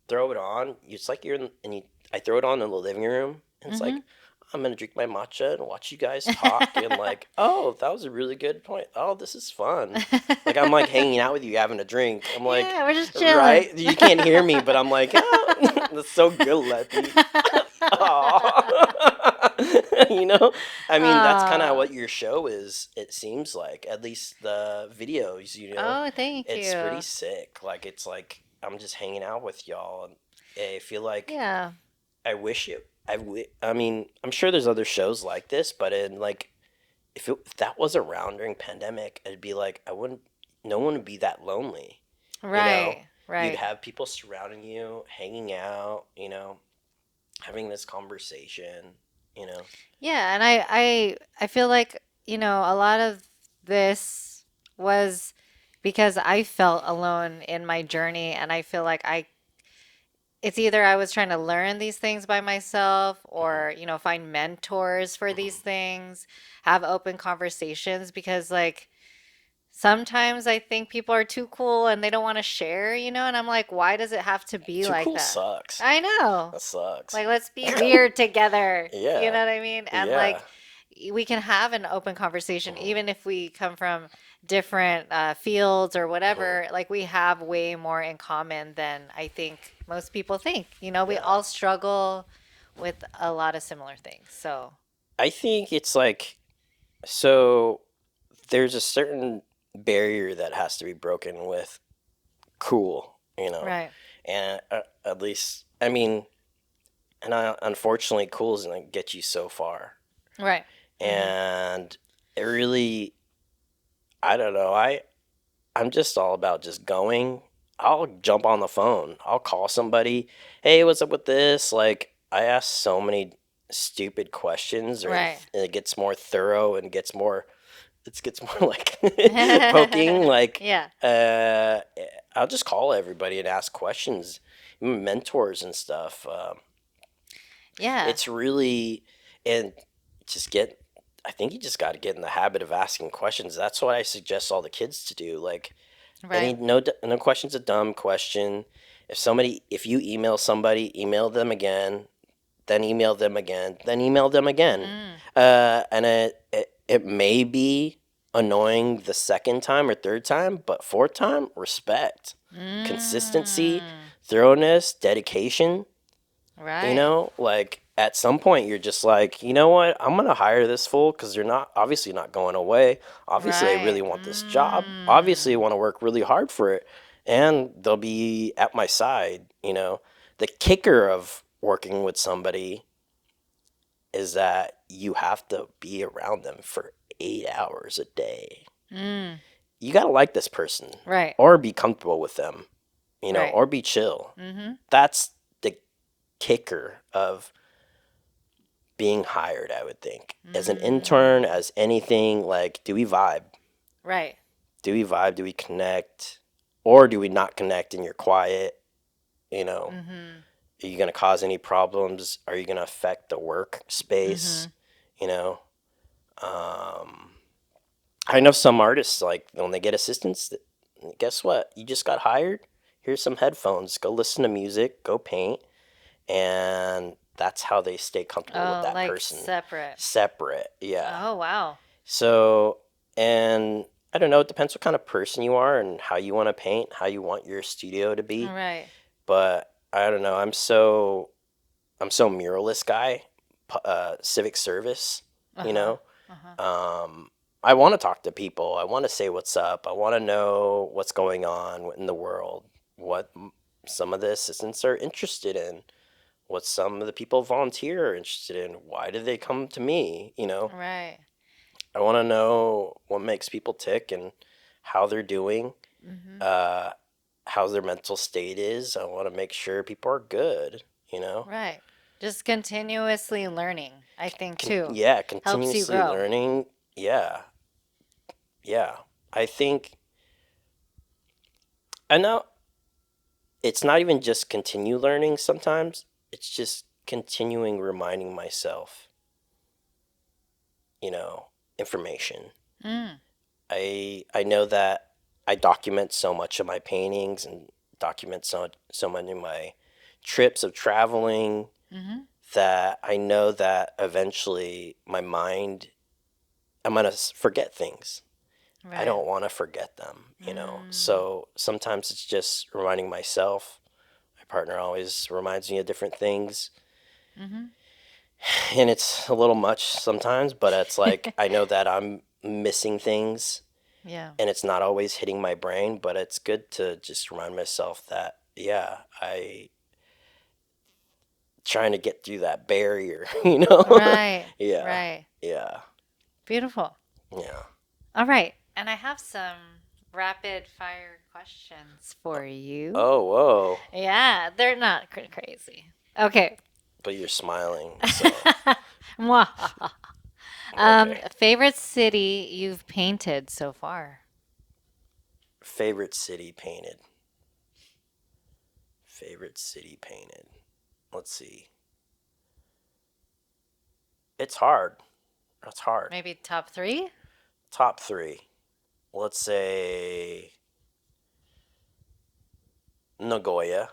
throw it on. It's like you're in, and you I throw it on in the living room, and it's Mm-hmm. like I'm gonna drink my matcha and watch you guys talk, and like, oh, that was a really good point. Oh, this is fun. Like I'm like hanging out with you, having a drink. I'm like, Yeah, we're just chilling. right? You can't hear me, but I'm like, oh, that's so good, Letty. Oh, you know, I mean, that's kind of Aw. what your show is. It seems like, at least the videos, you know, Oh, thank it's pretty you. sick. Like it's like I'm just hanging out with y'all, and I feel like Yeah. I wish it. I mean, I'm sure there's other shows like this, but in like if that was around during pandemic, it'd be like I wouldn't. No one would be that lonely. You know, Right. you'd Right. have people surrounding you, hanging out. You know, having this conversation. You know. Yeah, and I feel like, a lot of this was because I felt alone in my journey and I feel like I it's either I was trying to learn these things by myself Hmm. or, find mentors for these Hmm. things, have open conversations because like sometimes I think people are too cool and they don't want to share, and I'm like, why does it have to be Too like cool that? sucks. I know. That sucks. Like, let's be weird together. You know Yeah. what I mean? And Yeah. like, we can have an open conversation Hmm. even if we come from different fields or Hmm. whatever. Like, we have way more in common than I think most people think. We Yeah. all struggle with a lot of similar things. So, I think it's like so. There's a certain barrier that has to be broken with cool, you know, right. and at least I mean, and unfortunately, cool is gonna get you so far, Right. Hmm. and it really, I don't know, I'm just all about just going. I'll jump on the phone. I'll call somebody. Hey, what's up with this? Like, I ask so many stupid questions, Right. and it gets more thorough and gets more. It gets more like poking. Like, Yeah. uh, I'll just call everybody and ask questions, mentors and stuff. Yeah. It's really and just get. I think you just got to get in the habit of asking questions. That's what I suggest all the kids to do. Like, Right. no question's a dumb question. If you email somebody, email them again, then email them again, then email them again. Mm. And it may be annoying the second time or third time, but fourth time, respect. Consistency, Mm. thoroughness, dedication. Right. Like at some point you're just like, you know what? I'm gonna hire this fool because they're not obviously not going away. Obviously, I really Right. want this job. Obviously, I Mm. want to work really hard for it, and they'll be at my side. The kicker of working with somebody is that you have to be around them for 8 hours a day. Mm. You gotta like this person, Right. or be comfortable with them, Right. or be chill. Mm-hmm. That's the kicker of being hired, I would think. As an intern, Mm. as anything, like, do we vibe? Right. Do we vibe? Do we connect? Or do we not connect and you're quiet? You know, Mm-hmm. are you going to cause any problems? Are you going to affect the work Mm-hmm. space? You know, um, I know some artists, like, when they get assistants, guess what? You just got hired. Here's some headphones. Go listen to music, go paint. And that's how they stay comfortable with Oh, that like person. separate. Separate, yeah. Oh, wow. So, and I don't know, it depends what kind of person you are and how you want to paint, how you want your studio to All be. right. But I don't know, I'm so muralist guy, civic service, you Uh-huh. know. Uh-huh. Um, I want to talk to people. I want to say what's up. I want to know what's going on in the world, what some of the assistants are interested in, what some of the people volunteer are interested in. Why do they come to me? Right. I want to know what makes people tick and how they're doing, Mm-hmm. uh, how their mental state is. I want to make sure people are good, you know? Right. Just continuously learning, I think, too. Yeah, Helps you continuously grow. learning. Yeah, yeah. I think, I know it's not even just continue learning sometimes, it's just continuing reminding myself, you know, information. Mm. I know that I document so much of my paintings and document so many of my trips of traveling Mm-hmm. that I know that eventually my mind, I'm gonna forget things. I Right. don't want to forget them. Mm. So sometimes it's just reminding myself. My partner always reminds me of different things, Mm-hmm. and it's a little much sometimes, but it's like I know that I'm missing things Yeah. and it's not always hitting my brain, but it's good to just remind myself that, yeah, I trying to get through that barrier, Right. Yeah, Right. yeah, Beautiful. yeah. All right. And I have some rapid fire questions for you. Oh, whoa. Yeah, they're not crazy. Okay. But you're smiling, so Mwahaha. okay. Favorite city you've painted so far? Favorite city painted. Favorite city painted. Let's see. It's hard. That's hard. Maybe top three? Top three. Let's say Nagoya.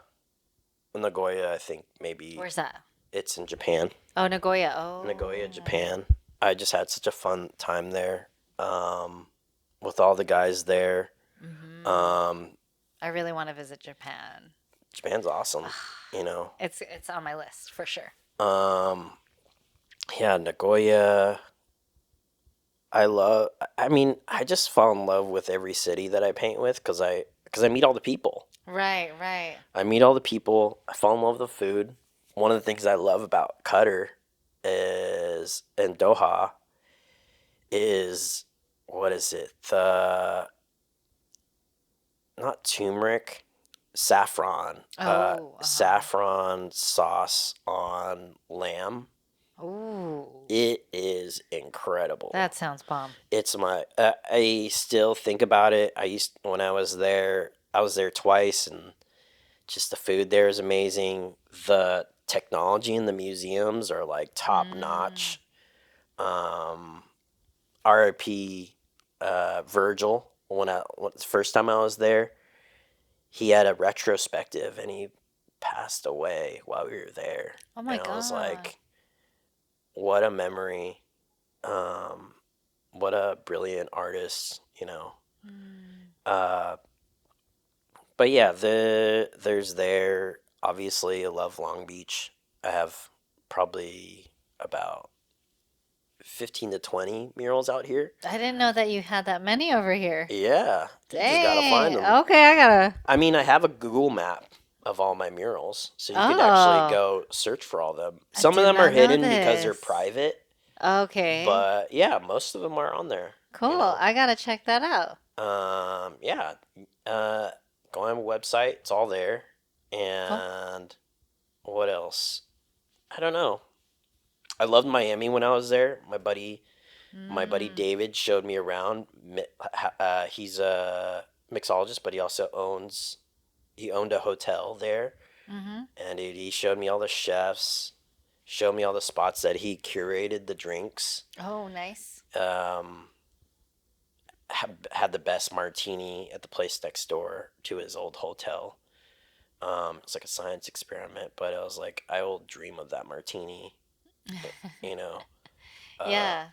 Nagoya, I think maybe Where's that? it's in Japan. Oh, Nagoya. Nagoya, Oh. Japan. I just had such a fun time there, with all the guys there. Hmm. Um, I really want to visit Japan. Japan's awesome, you know. It's on my list for sure. Um, yeah, Nagoya. I love. I mean, I just fall in love with every city that I paint with because I meet all the people. Right, right. I meet all the people. I fall in love with the food. One of the things I love about Qatar is in Doha is what is it? The not turmeric, saffron. Oh, uh-huh. Saffron sauce on lamb. Ooh. It is incredible. That sounds bomb. It's my. I still think about it. I used when I was there. I was there twice, and just the food there is amazing. The technology in the museums are like top Mm. notch. Um, RIP Virgil. The first time I was there, he had a retrospective, and he passed away while we were there. Oh my And I was God. like, what a memory. Um, what a brilliant artist, Mm. Uh, but yeah, there's there. Obviously, I love Long Beach. I have probably about 15 to 20 murals out here. I didn't know that you had that many over here. Yeah, you just gotta find Dang. them. Okay, I gotta. I mean, I have a Google map of all my murals, so you could actually Oh, go search for all of them. I Some of did them are not know hidden because they're this. private, Okay, but yeah, most of them are on there. You cool. know, I gotta check that out. yeah. Uh, go on my website; it's all there. Cool. And what else? I don't know. I loved Miami when I was there. My buddy Mm. David showed me around. He's a mixologist, but he owned a hotel there, Mm-hmm. and he showed me all the chefs, showed me all the spots that he curated the drinks. Oh, nice. Um, had the best martini at the place next door to his old hotel. It's like a science experiment, but I was like, I will dream of that martini, you know. Uh, Yeah.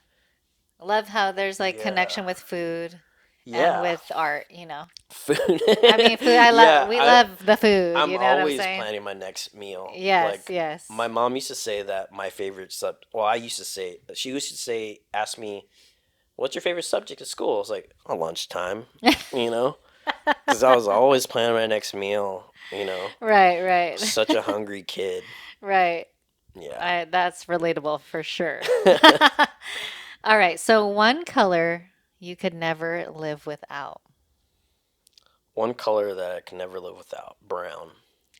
Love how there's like yeah, connection with food and yeah, with art, you know. food. I mean, food, I love, Yeah, we love the food, I'm you know what I'm always saying? planning my next meal. Yes, Like yes. my mom used to say that my favorite well, she used to say, ask me, "What's your favorite subject at school?" I was like, "Oh, lunchtime," you know, because I was always planning my next meal. Right, right. Such a hungry kid. Right. Yeah. That's relatable for sure. All right, so one color you could never live without. One color that I can never live without: brown.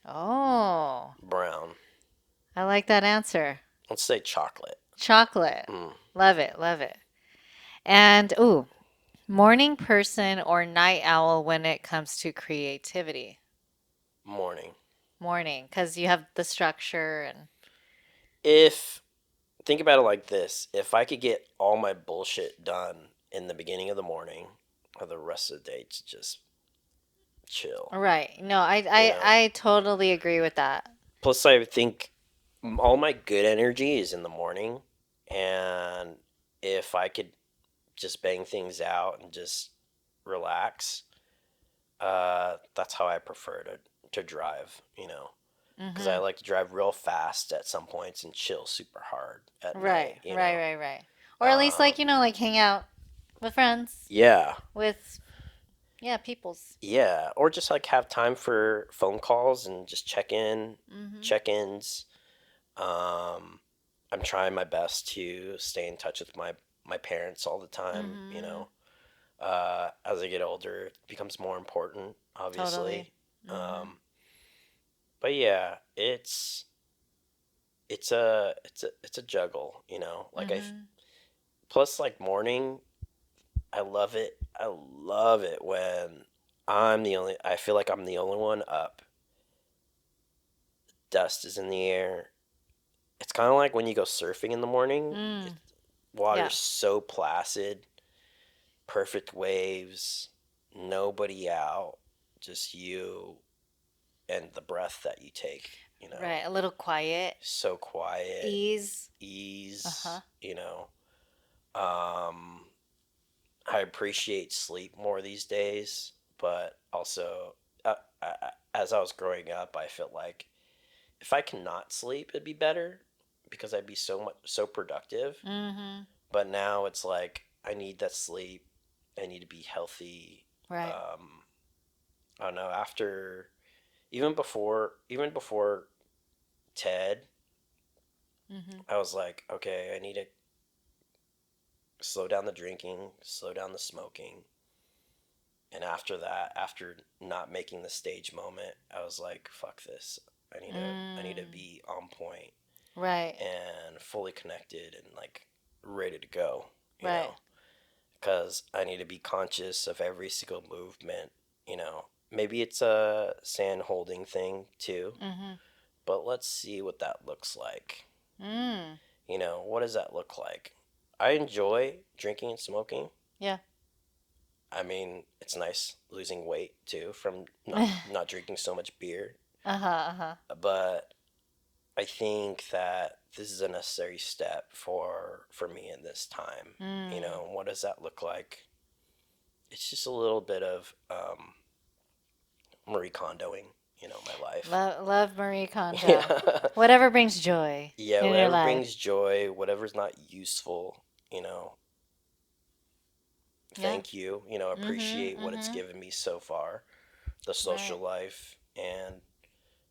Oh, Brown. I like that answer. Let's say chocolate. Chocolate. Mm, Love it, love it. And ooh, morning person or night owl when it comes to creativity? morning. Morning, because you have the structure and If Think about it like this: if I could get all my bullshit done in the beginning of the morning, or the rest of the day to just chill, right. No, I you I know. I totally agree with that. Plus, I think all my good energy is in the morning, and if I could just bang things out and just relax, that's how I prefer to drive, because I Mm-hmm. like to drive real fast at some points and chill super hard at Right, night, right, right, right. Or at least Um, like, like hang out with friends, yeah, with yeah, peoples. yeah, or just like have time for phone calls and just Mm-hmm. check-ins. Um, I'm trying my best to stay in touch with my parents all the time. Mm-hmm. As I get older, it becomes more important, Totally. obviously. Mm-hmm. Um, but yeah, it's a juggle, Like Mm-hmm. plus like morning, I love it. I love it when I feel like I'm the only one up. Dust is in the air. It's kind of like when you go surfing in the morning. Mm. Yeah. Water's so placid, perfect waves, nobody out, just you and the breath that you take, Right. A little quiet. so quiet, Ease. ease, Uh-huh. Um, I appreciate sleep more these days, but also, as I was growing up, I felt like if I cannot sleep, it'd be better because I'd be so productive. Mm-hmm. But now it's like I need that sleep. I need to be healthy. Right. Um, I don't know. Even before TED, Mm-hmm. I was like, okay, I need to slow down the drinking, slow down the smoking. And after that, after not making the stage moment, I was like, fuck this. I need to Mm. be on point Right. and fully connected and like ready to go, you Right. know, because I need to be conscious of every single movement. Maybe it's a sand holding thing too, Mm-hmm. but let's see what that looks like. Mm. What does that look like? I enjoy drinking and smoking. Yeah. I mean, it's nice losing weight too from not drinking so much beer. Uh-huh. Uh-huh. But I think that this is a necessary step for me in this time. What does that look like? It's just a little bit of Marie Kondoing, my life. Love Marie Kondo. Yeah. Whatever brings joy Yeah, in your whatever life. brings joy, whatever's not useful, Yeah. thank you, appreciate what it's given me so far, the social Right. life. And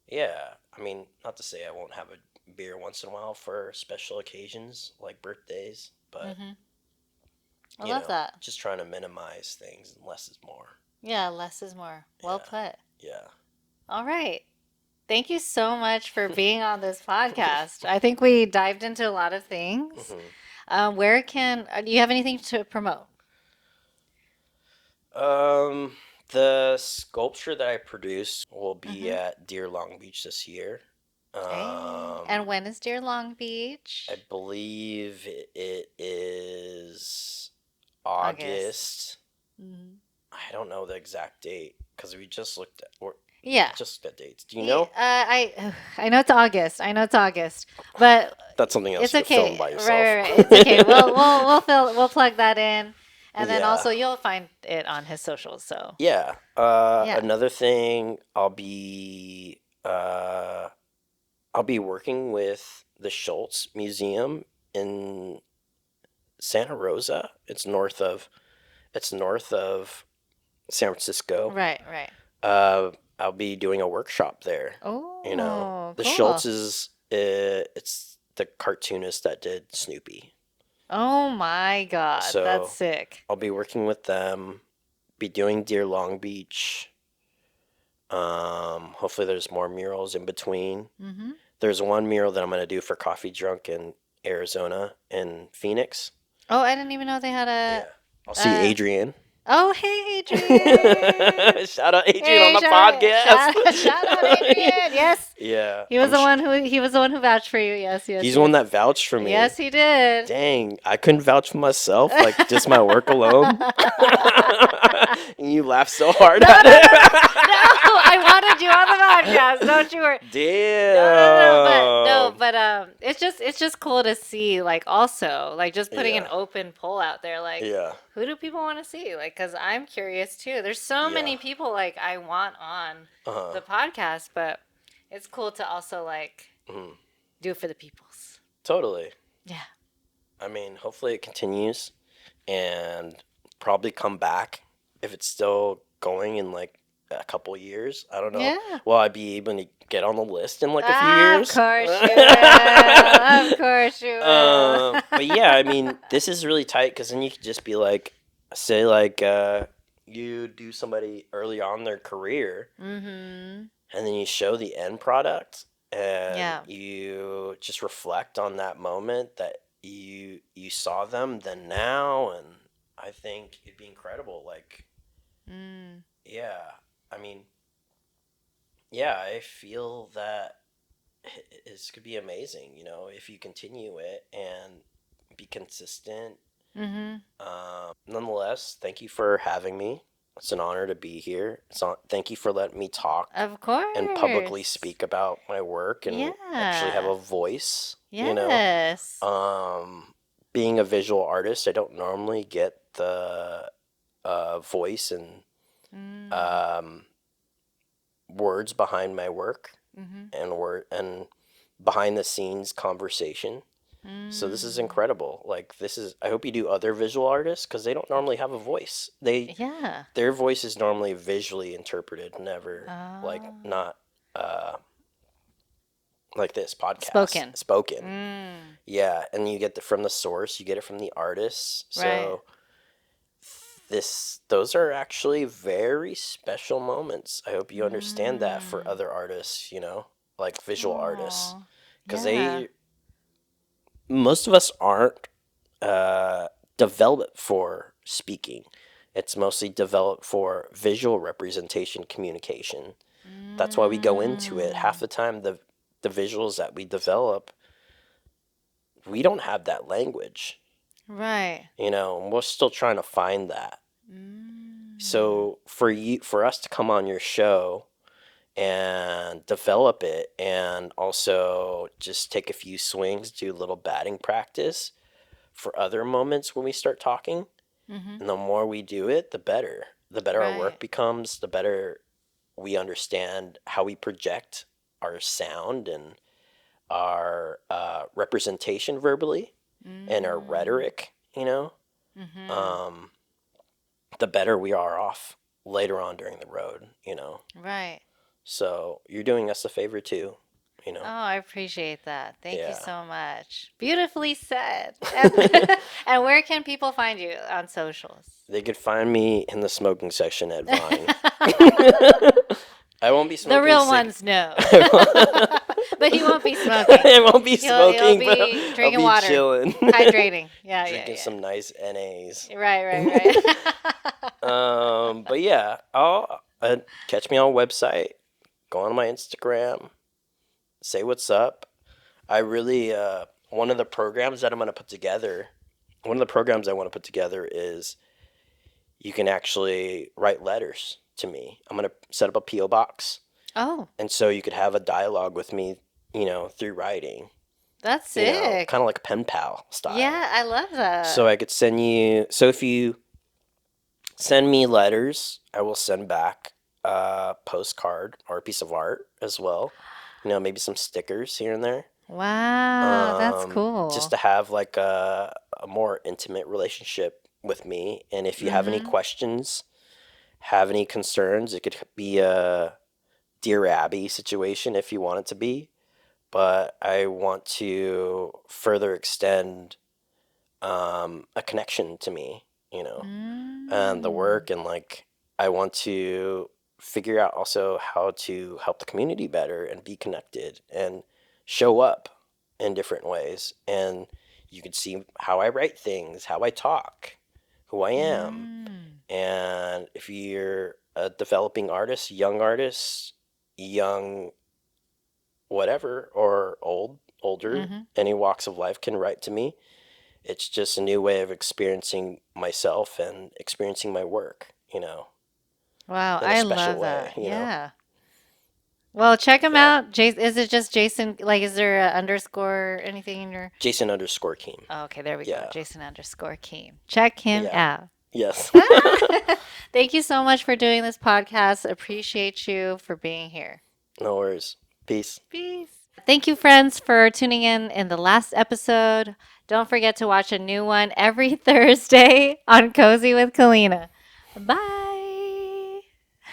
yeah, I mean, not to say I won't have a beer once in a while for special occasions like birthdays, but I love that. just trying to minimize things and less is more. Yeah, less is more. Well Yeah, put. yeah. All right. Thank you so much for being on this podcast. I think we dived into a lot of things. hmm Do you have anything to promote? Um, the sculpture that I produced will be Mm-hmm. at Deer Long Beach this year. Hey. And when is Dear Long I Beach? believe it is August. August. Hmm. I don't know the exact date because we Yeah. just got dates. Do you know? I know it's August. I know it's August, but That's something else it's you can film okay. by Right, yourself. right, right. It's okay. We'll plug that in, and then Yeah. also you'll find it on his socials. So Yeah. yeah. Another thing, I'll be working with the Schultz Museum in Santa Rosa. It's north of San Francisco. Right, right. I'll be doing a workshop there. Oh, The cool. Schultz it's the cartoonist that did Snoopy. Oh my God, that's So sick. I'll be working with them, be doing Deer Long Beach. Hopefully there's more murals in between. Mm-hmm. There's one mural that I'm gonna do for Coffee Drunk in Arizona and Phoenix. Oh, I didn't even know they had Yeah. I'll a. see Adrian. Oh, hey, Adrian. Shout out Adrian on Hey, the podcast. shout out, Adrian. Yes, Yeah, he was the one who vouched for you. Yes, yes, he's the one yes. that vouched for me. Yes, he did. Dang, I couldn't vouch for myself, like just my work alone. And you laugh so hard No, at no, no, no, no! it. I wanted you on the podcast. Don't you worry. No, no, no, it's just cool to see. Like, also, like, just putting an Yeah, open poll out there. Like, yeah, who do people want to see? Like, because I'm curious too. There's so yeah. many people like I want on Uh-huh. the podcast, but it's cool to also like Mhm. do it for the peoples. Totally. Yeah. I mean, hopefully it continues and probably come back if it's still going in like a couple years. I don't know. Yeah. Will I be able to get on the list in like a few Ah, of years? course you will. Of course you will. But yeah, I mean, this is really tight because then you could just be like, say, like, you do somebody early on in their career Mm-hmm. and then you show the end product and Yeah. you just reflect on that moment that you saw them then now, and I think it'd be incredible. Like, Mm. yeah, I mean, yeah, I feel that this could be amazing, if you continue it and be consistent. Mm-hmm. Nonetheless, thank you for having me. It's an honor to be here. Thank you for letting me talk Of and publicly course. speak about my work and actually have Yeah. a voice. Yes. Being a visual artist, I don't normally get the voice and Mm. um, words behind my work Mm-hmm. and behind the scenes conversation. So this is Mm. incredible. Like, I hope you do other visual artists because they don't normally have a voice. Yeah. Their voice is normally visually interpreted, never like Oh. not uh like this podcast Spoken. spoken. Mm. Yeah, and you get from the source, you get it from the artists. Right. So those are actually very special moments. I hope you understand that for Mm. other artists, like visual artists, Oh. because Yeah. most of us aren't developed for speaking. It's mostly developed for visual representation communication. That's why we go into it. Half Mm. the time, the visuals that we develop, we don't have that language, Right. and we're still trying to find that. Mm. So for us to come on your show and develop it, and also just take a few swings, do a little batting practice for other moments when we start talking. Mm-hmm. And the more we do it, the better. The better our work Right. becomes, the better we understand how we project our sound and our representation verbally and our Mm. rhetoric, you know, Mm-hmm. um, the better we are off later on during the road, you know. Right. So you're doing us a favor too, you Oh, know. I appreciate that. Thank you Yeah. so much. Beautifully said. And, and where can people find you on socials? They could find me in the smoking section at Vine. I won't be The smoking real cig. ones know. I But he won't be smoking. won't be He'll smoking, but be I'll drinking be water, chilling, hydrating. Yeah, yeah, drinking yeah. some nice NAs. Right, right, right. But yeah, I'll catch me on website. Go on my Instagram. Say what's up. I really one of the programs that I'm gonna put together. One of the programs I want to put together is you can actually write letters to me. I'm gonna set up a PO box, Oh, and so you could have a dialogue with me, you know, through writing. that's You know, kind sick. of like pen pal style. Yeah, I love So that. I could send you. So if you send me letters, I will send back a postcard or a piece of art as well. You know, maybe some stickers here and there. Wow, that's Just cool. to have like a more intimate relationship with me. And if you have any Mm-hmm. questions, have any concerns, it could be a Dear Abby situation if you want it to be. But I want to further extend a connection to me, you know, and the Mm. work. And like, I want to figure out also how to help the community better and be connected and show up in different ways. And you can see how I write things, how I talk, who I am. Mm. And if you're a developing artist, young, whatever, or older, Mm-hmm. any walks of life can write to me. It's just a new way of experiencing myself and experiencing my work, you know, Wow, in a I special love way, that. you know. Yeah. Well, check him Yeah. out. Is it just Jason? Like, is there a underscore or anything in your? Jason underscore Keam. Oh, okay, there we go. Yeah. Jason underscore Keem. Check him Yeah. out. Yes. Thank you so much for doing this podcast. Appreciate you for being here. No worries. Peace. Peace. Thank you, friends, for tuning in the last episode. Don't forget to watch a new one every Thursday on Cozy with Calinnah. Bye.